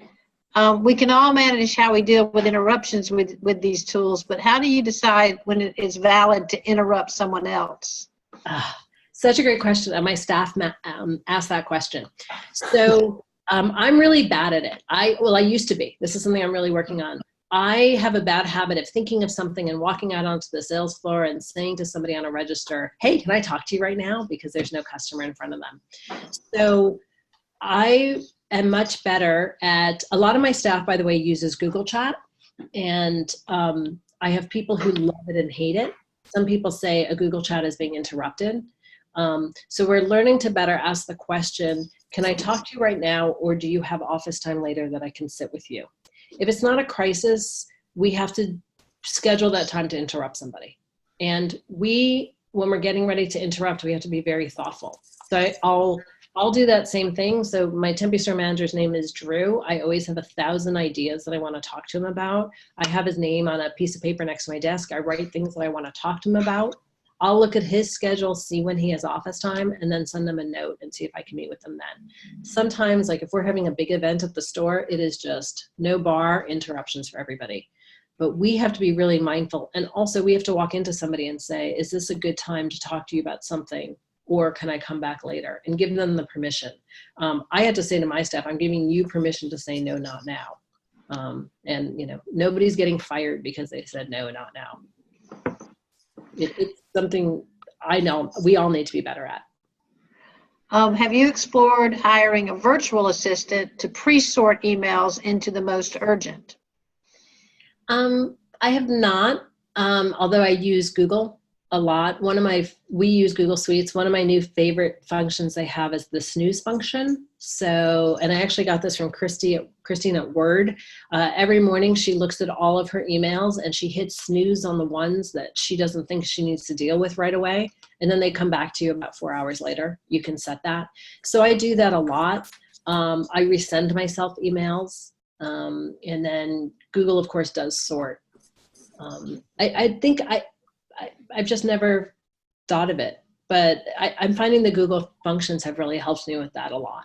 [SPEAKER 3] we can all manage how we deal with interruptions with these tools, but how do you decide when it is valid to interrupt someone else?
[SPEAKER 2] Such a great question. And my staff asked that question. So I'm really bad at it. I used to be. This is something I'm really working on. I have a bad habit of thinking of something and walking out onto the sales floor and saying to somebody on a register, hey, can I talk to you right now? Because there's no customer in front of them. So I am much better at, a lot of my staff, by the way, uses Google Chat. And I have people who love it and hate it. Some people say a Google Chat is being interrupted. So we're learning to better ask the question, can I talk to you right now, or do you have office time later that I can sit with you? If it's not a crisis, we have to schedule that time to interrupt somebody. And when we're getting ready to interrupt, we have to be very thoughtful. So I'll do that same thing. So my Tempe store manager's name is Drew. I always have 1,000 ideas that I want to talk to him about. I have his name on a piece of paper next to my desk. I write things that I want to talk to him about. I'll look at his schedule, see when he has office time, and then send them a note and see if I can meet with them then. Sometimes, like if we're having a big event at the store, it is just no bar, interruptions for everybody. But we have to be really mindful. And also we have to walk into somebody and say, is this a good time to talk to you about something? Or can I come back later? And give them the permission. I had to say to my staff, I'm giving you permission to say no, not now. And nobody's getting fired because they said no, not now. It's something I know we all need to be better at.
[SPEAKER 3] Have you explored hiring a virtual assistant to pre-sort emails into the most urgent?
[SPEAKER 2] I have not, although I use Google a lot. We use Google Suites. One of my new favorite functions they have is the snooze function. So, and I actually got this from Christine at Word. Every morning she looks at all of her emails and she hits snooze on the ones that she doesn't think she needs to deal with right away. And then they come back to you about 4 hours later. You can set that. So I do that a lot. I resend myself emails. And then Google, of course, does sort. I think I've just never thought of it, but I'm finding the Google functions have really helped me with that a lot.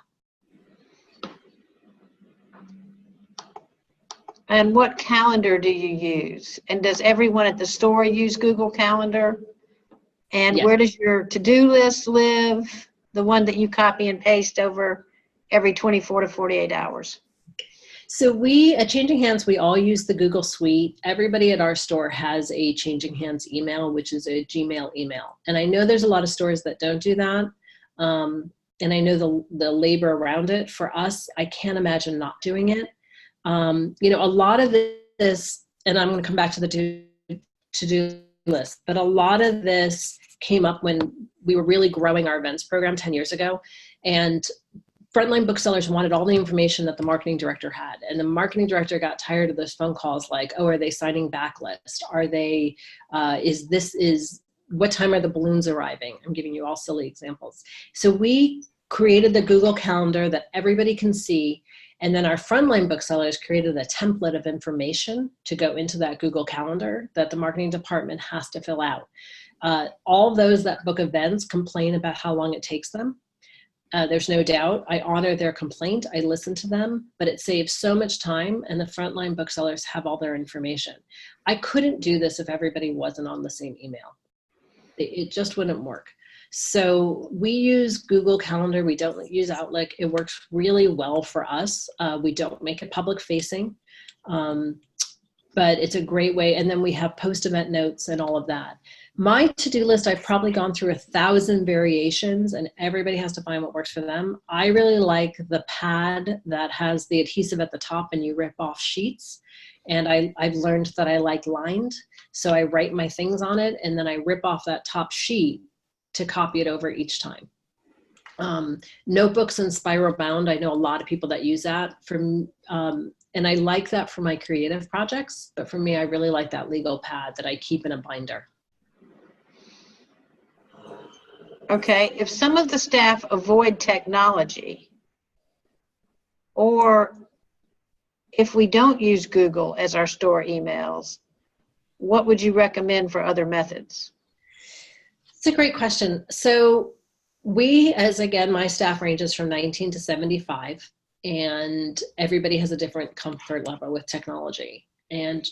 [SPEAKER 3] And what calendar do you use? And does everyone at the store use Google Calendar? And
[SPEAKER 2] Yes.
[SPEAKER 3] Where does your to-do list live? The one that you copy and paste over every 24 to 48 hours.
[SPEAKER 2] So at Changing Hands, we all use the Google Suite. Everybody at our store has a Changing Hands email, which is a Gmail email. And I know there's a lot of stores that don't do that. And I know the labor around it. For us, I can't imagine not doing it. You know, a lot of this, and I'm going to come back to the to-do list, but a lot of this came up when we were really growing our events program 10 years ago. And frontline booksellers wanted all the information that the marketing director had. And the marketing director got tired of those phone calls like, oh, are they signing backlist? Are they, what time are the balloons arriving? I'm giving you all silly examples. So we created the Google Calendar that everybody can see. And then our frontline booksellers created a template of information to go into that Google Calendar that the marketing department has to fill out. All those that book events complain about how long it takes them. There's no doubt. I honor their complaint. I listen to them, but it saves so much time, and the frontline booksellers have all their information. I couldn't do this if everybody wasn't on the same email. It just wouldn't work. So we use Google Calendar. We don't use Outlook. It works really well for us. We don't make it public facing, but it's a great way. And then we have post-event notes and all of that. My to-do list, I've probably gone through 1,000 variations, and everybody has to find what works for them. I really like the pad that has the adhesive at the top and you rip off sheets. And I've learned that I like lined. So I write my things on it and then I rip off that top sheet to copy it over each time. Notebooks and spiral bound, I know a lot of people that use that. And I like that for my creative projects, but for me, I really like that legal pad that I keep in a binder.
[SPEAKER 3] Okay, if some of the staff avoid technology, or if we don't use Google as our store emails, what would you recommend for other methods?
[SPEAKER 2] It's a great question. So we, as again, my staff ranges from 19 to 75, and everybody has a different comfort level with technology. And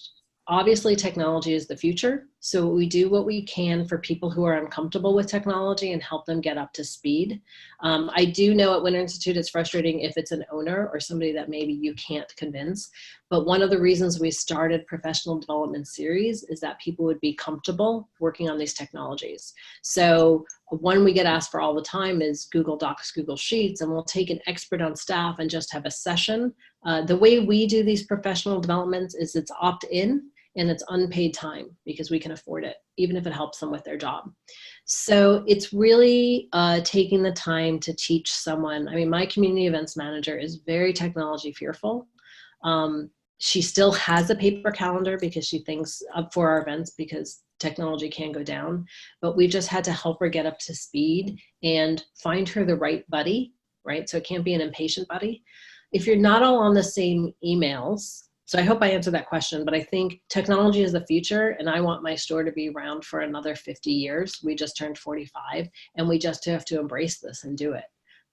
[SPEAKER 2] obviously technology is the future. So we do what we can for people who are uncomfortable with technology and help them get up to speed. I do know at Winter Institute it's frustrating if it's an owner or somebody that maybe you can't convince. But one of the reasons we started professional development series is that people would be comfortable working on these technologies. So one we get asked for all the time is Google Docs, Google Sheets, and we'll take an expert on staff and just have a session. The way we do these professional developments is it's opt-in and it's unpaid time because we can afford it, even if it helps them with their job. So it's really taking the time to teach someone. I mean, my community events manager is very technology fearful. She still has a paper calendar because she thinks for our events because technology can go down, but we've just had to help her get up to speed and find her the right buddy, right? So it can't be an impatient buddy. If you're not all on the same emails, so I hope I answered that question, but I think technology is the future and I want my store to be around for another 50 years. We just turned 45 and we just have to embrace this and do it.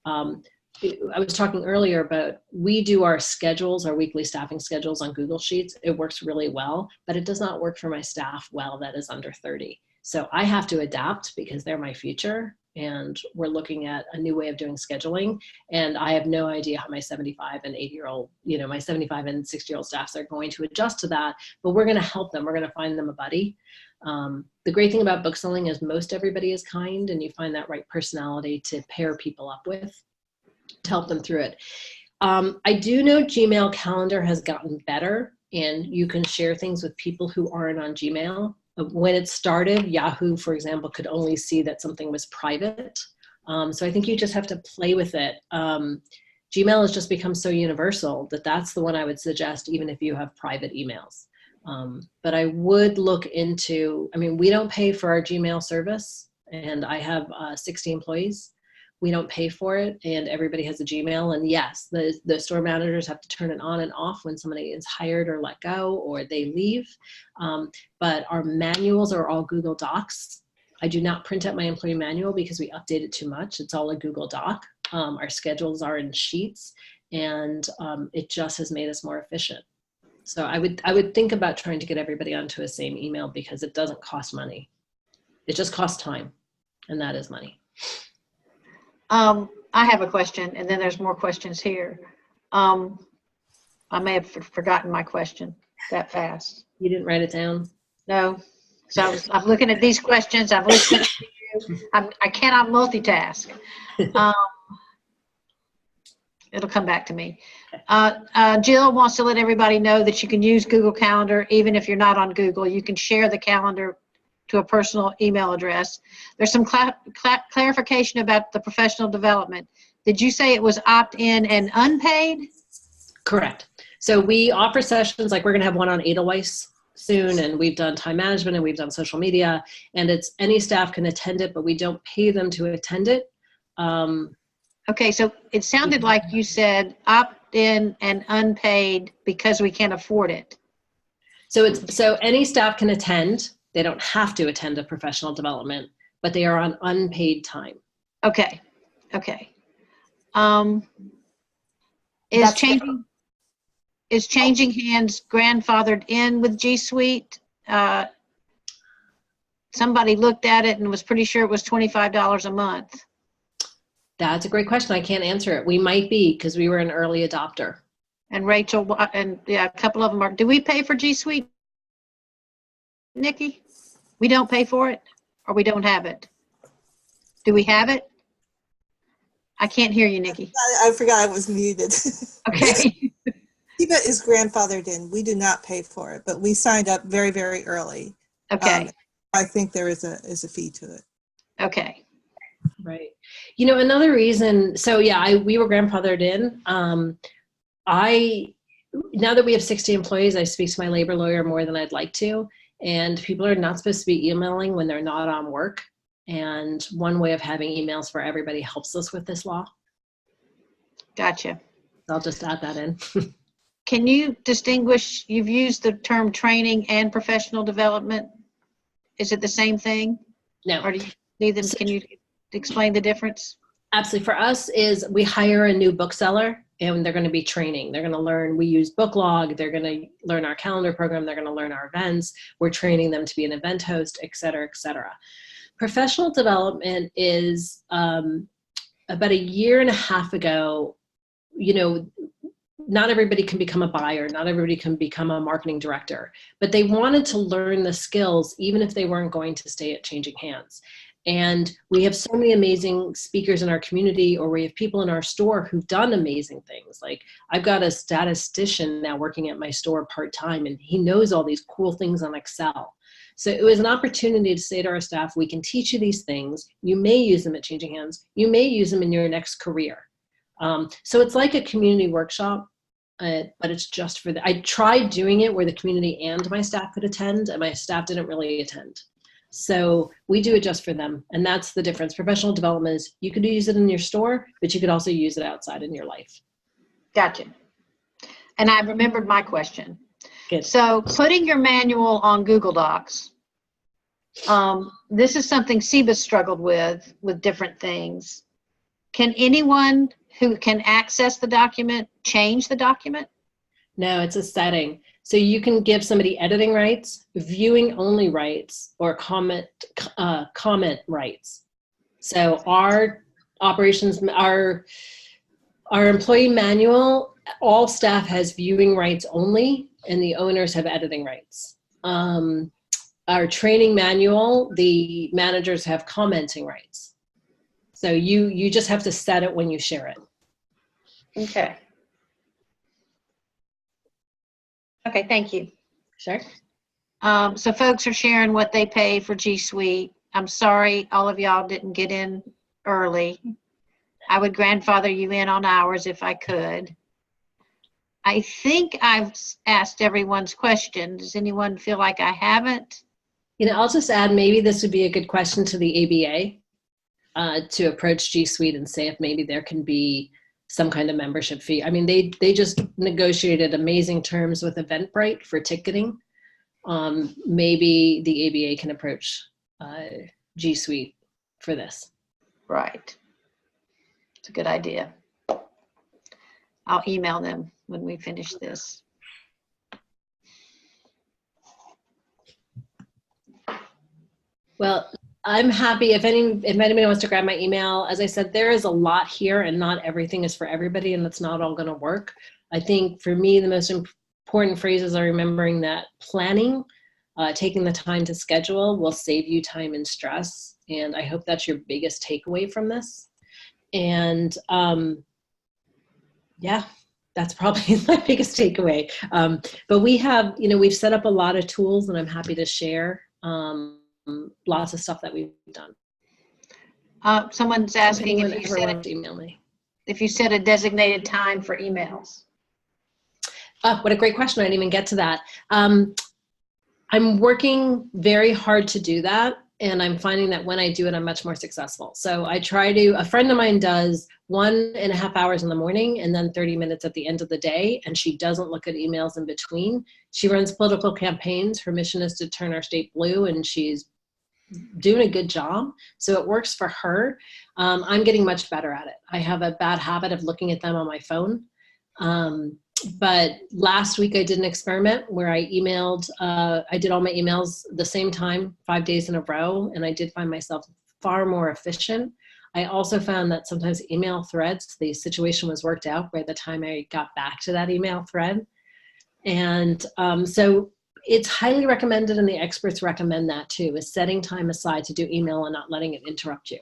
[SPEAKER 2] I was talking earlier about we do our schedules, our weekly staffing schedules on Google Sheets. It works really well, but it does not work for my staff well that is under 30. So I have to adapt because they're my future and we're looking at a new way of doing scheduling. And I have no idea how my 75 and 80-year-old, my 75 and 60-year-old staffs are going to adjust to that, but we're going to help them. We're going to find them a buddy. The great thing about bookselling is most everybody is kind and you find that right personality to pair people up with to help them through it. I do know Gmail Calendar has gotten better and you can share things with people who aren't on Gmail. When it started, Yahoo, for example, could only see that something was private. So I think you just have to play with it. Gmail has just become so universal that that's the one I would suggest, even if you have private emails. But I would look into, we don't pay for our Gmail service, and I have 60 employees. We don't pay for it, and everybody has a Gmail. And yes, the store managers have to turn it on and off when somebody is hired or let go or they leave. But our manuals are all Google Docs. I do not print out my employee manual because we update it too much. It's all a Google Doc. Our schedules are in Sheets, and it just has made us more efficient. So I would think about trying to get everybody onto a same email because it doesn't cost money. It just costs time, and that is money.
[SPEAKER 3] I have a question, and then there's more questions here. I may have forgotten my question that fast.
[SPEAKER 2] You didn't write it down?
[SPEAKER 3] No. So I'm looking at these questions. I'm listening to you. I cannot multitask. It'll come back to me. Jill wants to let everybody know that you can use Google Calendar even if you're not on Google. You can share the calendar to a personal email address. There's some clarification about the professional development. Did you say it was opt-in and unpaid?
[SPEAKER 2] Correct. So we offer sessions, like we're going to have one on Edelweiss soon, and we've done time management and we've done social media, and it's any staff can attend it, but we don't pay them to attend it.
[SPEAKER 3] Okay, so it sounded like you said opt-in and unpaid because we can't afford it.
[SPEAKER 2] So any staff can attend. They don't have to attend a professional development, but they are on unpaid time.
[SPEAKER 3] Okay. Is changing hands grandfathered in with G Suite? Somebody looked at it and was pretty sure it was $25 a month.
[SPEAKER 2] That's a great question. I can't answer it. We might be, because we were an early adopter.
[SPEAKER 3] And Rachel, and yeah, a couple of them are. Do we pay for G Suite, Nikki? We don't pay for it, or we don't have it? Do we have it? I can't hear you, Nikki.
[SPEAKER 4] I forgot I was muted.
[SPEAKER 3] Okay.
[SPEAKER 4] Kiva is grandfathered in. We do not pay for it, but we signed up very, very early.
[SPEAKER 3] Okay.
[SPEAKER 4] I think there is a fee to it.
[SPEAKER 3] Okay.
[SPEAKER 2] Right. You know, another reason, so yeah, we were grandfathered in. Now that we have 60 employees, I speak to my labor lawyer more than I'd like to. And people are not supposed to be emailing when they're not on work. And one way of having emails for everybody helps us with this law.
[SPEAKER 3] Gotcha.
[SPEAKER 2] I'll just add that in.
[SPEAKER 3] Can you distinguish, you've used the term training and professional development. Is it the same thing?
[SPEAKER 2] No.
[SPEAKER 3] Or do you need them? Can you explain the difference?
[SPEAKER 2] Absolutely. For us is we hire a new bookseller and they're going to be training. They're going to learn, we use Booklog. They're going to learn our calendar program. They're going to learn our events. We're training them to be an event host, et cetera, et cetera. Professional development is about a year and a half ago, you know, not everybody can become a buyer. Not everybody can become a marketing director, but they wanted to learn the skills, even if they weren't going to stay at Changing Hands. And we have so many amazing speakers in our community, or we have people in our store who've done amazing things. Like I've got a statistician now working at my store part-time, and he knows all these cool things on Excel. So it was an opportunity to say to our staff, we can teach you these things. You may use them at Changing Hands. You may use them in your next career. So it's like a community workshop, but it's just for I tried doing it where the community and my staff could attend, and my staff didn't really attend. So we do it just for them. And that's the difference. Professional development is you could use it in your store, but you could also use it outside in your life.
[SPEAKER 3] Gotcha. And I remembered my question.
[SPEAKER 2] Good.
[SPEAKER 3] So putting your manual on Google Docs, this is something Seba struggled with different things. Can anyone who can access the document change the document?
[SPEAKER 2] No, it's a setting. So you can give somebody editing rights, viewing only rights, or comment rights. So our operations, our employee manual, all staff has viewing rights only, and the owners have editing rights. Our training manual, the managers have commenting rights. So you just have to set it when you share it.
[SPEAKER 3] Okay. Okay, thank you.
[SPEAKER 2] Sure.
[SPEAKER 3] So folks are sharing what they pay for G Suite. I'm sorry all of y'all didn't get in early. I would grandfather you in on ours if I could. I think I've asked everyone's question. Does anyone feel like I haven't?
[SPEAKER 2] You know, I'll just add, maybe this would be a good question to the ABA to approach G Suite and say if maybe there can be some kind of membership fee. I mean, they just negotiated amazing terms with Eventbrite for ticketing. Maybe the ABA can approach G Suite for this.
[SPEAKER 3] Right. It's a good idea. I'll email them when we finish this.
[SPEAKER 2] Well, I'm happy if anybody wants to grab my email. As I said, there is a lot here and not everything is for everybody, and it's not all going to work. I think for me, the most important phrases are remembering that planning, taking the time to schedule will save you time and stress. And I hope that's your biggest takeaway from this. And yeah, that's probably my biggest takeaway. But we have, we've set up a lot of tools, and I'm happy to share lots of stuff that we've done.
[SPEAKER 3] Someone's asking
[SPEAKER 2] if you said email me.
[SPEAKER 3] If you set a designated time for emails.
[SPEAKER 2] Oh, what a great question. I didn't even get to that. I'm working very hard to do that. And I'm finding that when I do it, I'm much more successful. So I try to, a friend of mine does 1.5 hours in the morning and then 30 minutes at the end of the day. And she doesn't look at emails in between. She runs political campaigns. Her mission is to turn our state blue, and she's doing a good job. So it works for her. I'm getting much better at it. I have a bad habit of looking at them on my phone. But last week I did an experiment where I emailed, I did all my emails the same time, 5 days in a row, and I did find myself far more efficient. I also found that sometimes email threads, the situation was worked out by the time I got back to that email thread. And so it's highly recommended, and the experts recommend that too, is setting time aside to do email and not letting it interrupt you.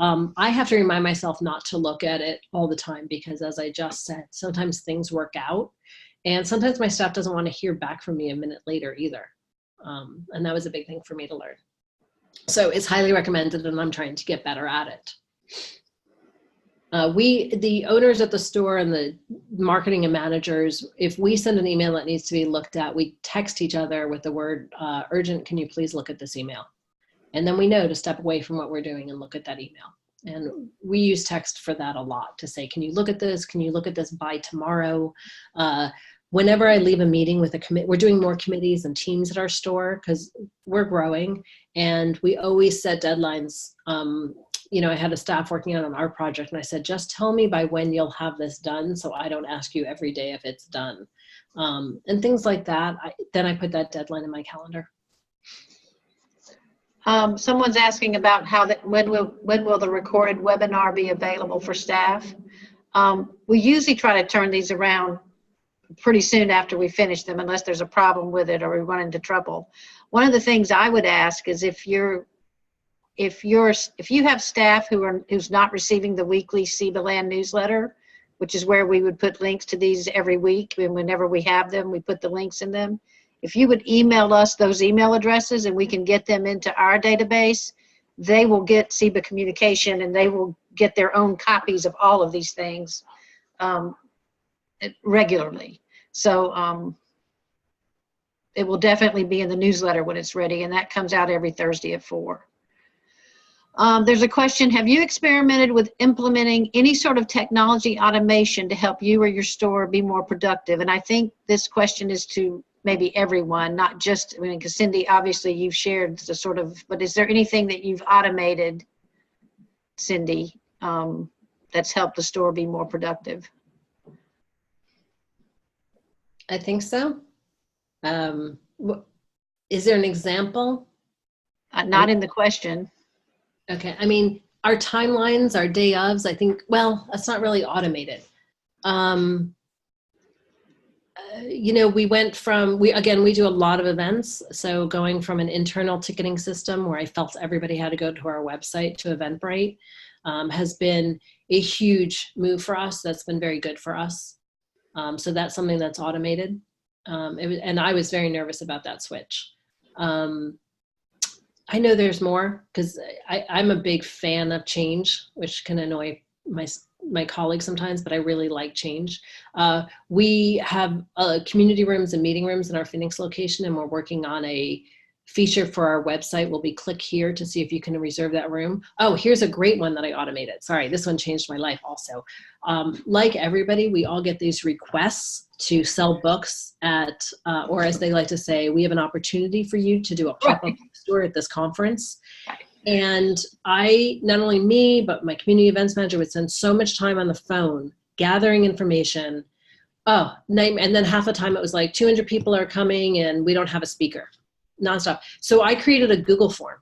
[SPEAKER 2] I have to remind myself not to look at it all the time because, as I just said, sometimes things work out, and sometimes my staff doesn't want to hear back from me a minute later either. And that was a big thing for me to learn. So it's highly recommended, and I'm trying to get better at it. The owners at the store and the marketing and managers, if we send an email that needs to be looked at, we text each other with the word urgent, can you please look at this email? And then we know to step away from what we're doing and look at that email. And we use text for that a lot, to say, can you look at this? Can you look at this by tomorrow? Whenever I leave a meeting with a committee, we're doing more committees and teams at our store because we're growing, and we always set deadlines. I had a staff working on our project, and I said, just tell me by when you'll have this done so I don't ask you every day if it's done. And things like that. Then I put that deadline in my calendar.
[SPEAKER 3] Someone's asking about when will the recorded webinar be available for staff? We usually try to turn these around pretty soon after we finish them, unless there's a problem with it or we run into trouble. One of the things I would ask is if you have staff who's not receiving the weekly CEBA Land newsletter, which is where we would put links to these every week, and whenever we have them, we put the links in them. If you would email us those email addresses and we can get them into our database, they will get CEBA communication, and they will get their own copies of all of these things regularly. So it will definitely be in the newsletter when it's ready, and that comes out every Thursday at 4. There's a question, have you experimented with implementing any sort of technology automation to help you or your store be more productive? And I think this question is to maybe everyone, not just, because Cindy, obviously you've shared the sort of, but is there anything that you've automated, Cindy, that's helped the store be more productive?
[SPEAKER 2] I think so. Is there an example?
[SPEAKER 3] Not in the question.
[SPEAKER 2] Okay. Our timelines, our day ofs, I think, well, that's not really automated. We went from, we do a lot of events. So going from an internal ticketing system where I felt everybody had to go to our website to Eventbrite has been a huge move for us. That's been very good for us. So that's something that's automated. And I was very nervous about that switch. I know there's more because I'm a big fan of change, which can annoy my colleagues sometimes, but I really like change. We have community rooms and meeting rooms in our Phoenix location, and we're working on a feature for our website. Will be click here to see if you can reserve that room. Oh, here's a great one that I automated. Sorry, this one changed my life also. Like everybody, we all get these requests to sell books at, or as they like to say, we have an opportunity for you to do a pop-up store at this conference. And not only me, but my community events manager would spend so much time on the phone gathering information. Oh, and then half the time it was like 200 people are coming and we don't have a speaker, nonstop. So I created a Google form,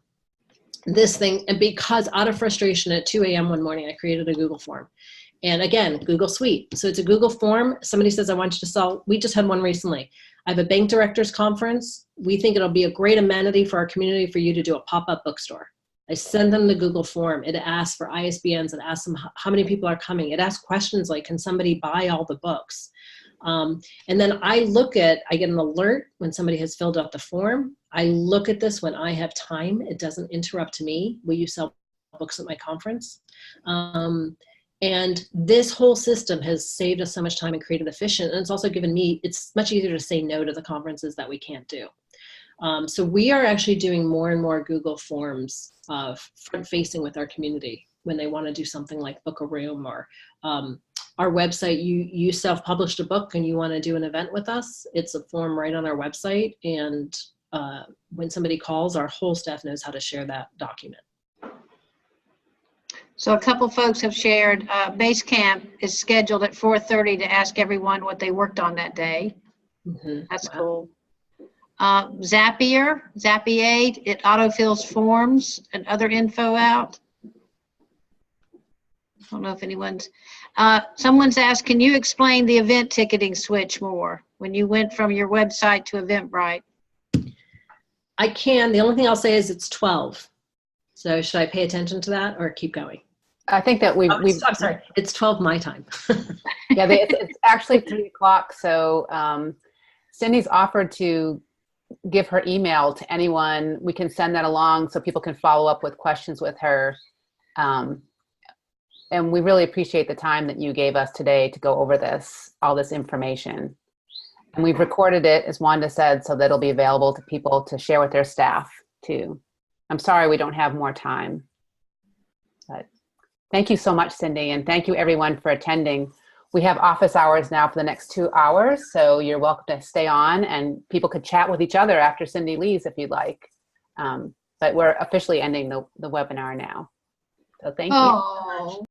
[SPEAKER 2] this thing, and because out of frustration at 2 a.m. one morning, I created a Google form. And again, Google Suite. So it's a Google form. Somebody says, I want you to sell. We just had one recently. I have a bank directors conference. We think it'll be a great amenity for our community for you to do a pop-up bookstore. I send them the Google form. It asks for ISBNs. It asks them how many people are coming. It asks questions like, can somebody buy all the books? And then I get an alert when somebody has filled out the form. I look at this when I have time. It doesn't interrupt me. Will you sell books at my conference? And this whole system has saved us so much time and created efficient. And it's also given me, it's much easier to say no to the conferences that we can't do. So we are actually doing more and more Google Forms front-facing with our community when they want to do something like book a room, or our website. You self-published a book and you want to do an event with us. It's a form right on our website. And when somebody calls, our whole staff knows how to share that document.
[SPEAKER 3] So a couple folks have shared, Base Camp is scheduled at 4:30 to ask everyone what they worked on that day.
[SPEAKER 2] Mm-hmm.
[SPEAKER 3] That's cool. Zapier, it autofills forms and other info out. I don't know if anyone's, someone's asked, can you explain the event ticketing switch more when you went from your website to Eventbrite?
[SPEAKER 2] I can. The only thing I'll say is it's 12. So should I pay attention to that or keep going?
[SPEAKER 1] I think that
[SPEAKER 2] I'm sorry. It's 12 my time.
[SPEAKER 1] Yeah, it's actually 3 o'clock. So Cindy's offered to give her email to anyone. We can send that along so people can follow up with questions with her. And we really appreciate the time that you gave us today to go over all this information. And we've recorded it, as Wanda said, so that it'll be available to people to share with their staff too. I'm sorry we don't have more time. But thank you so much, Cindy, and thank you everyone for attending. We have office hours now for the next 2 hours, so you're welcome to stay on, and people could chat with each other after Cindy leaves if you'd like. But we're officially ending the webinar now. So thank you.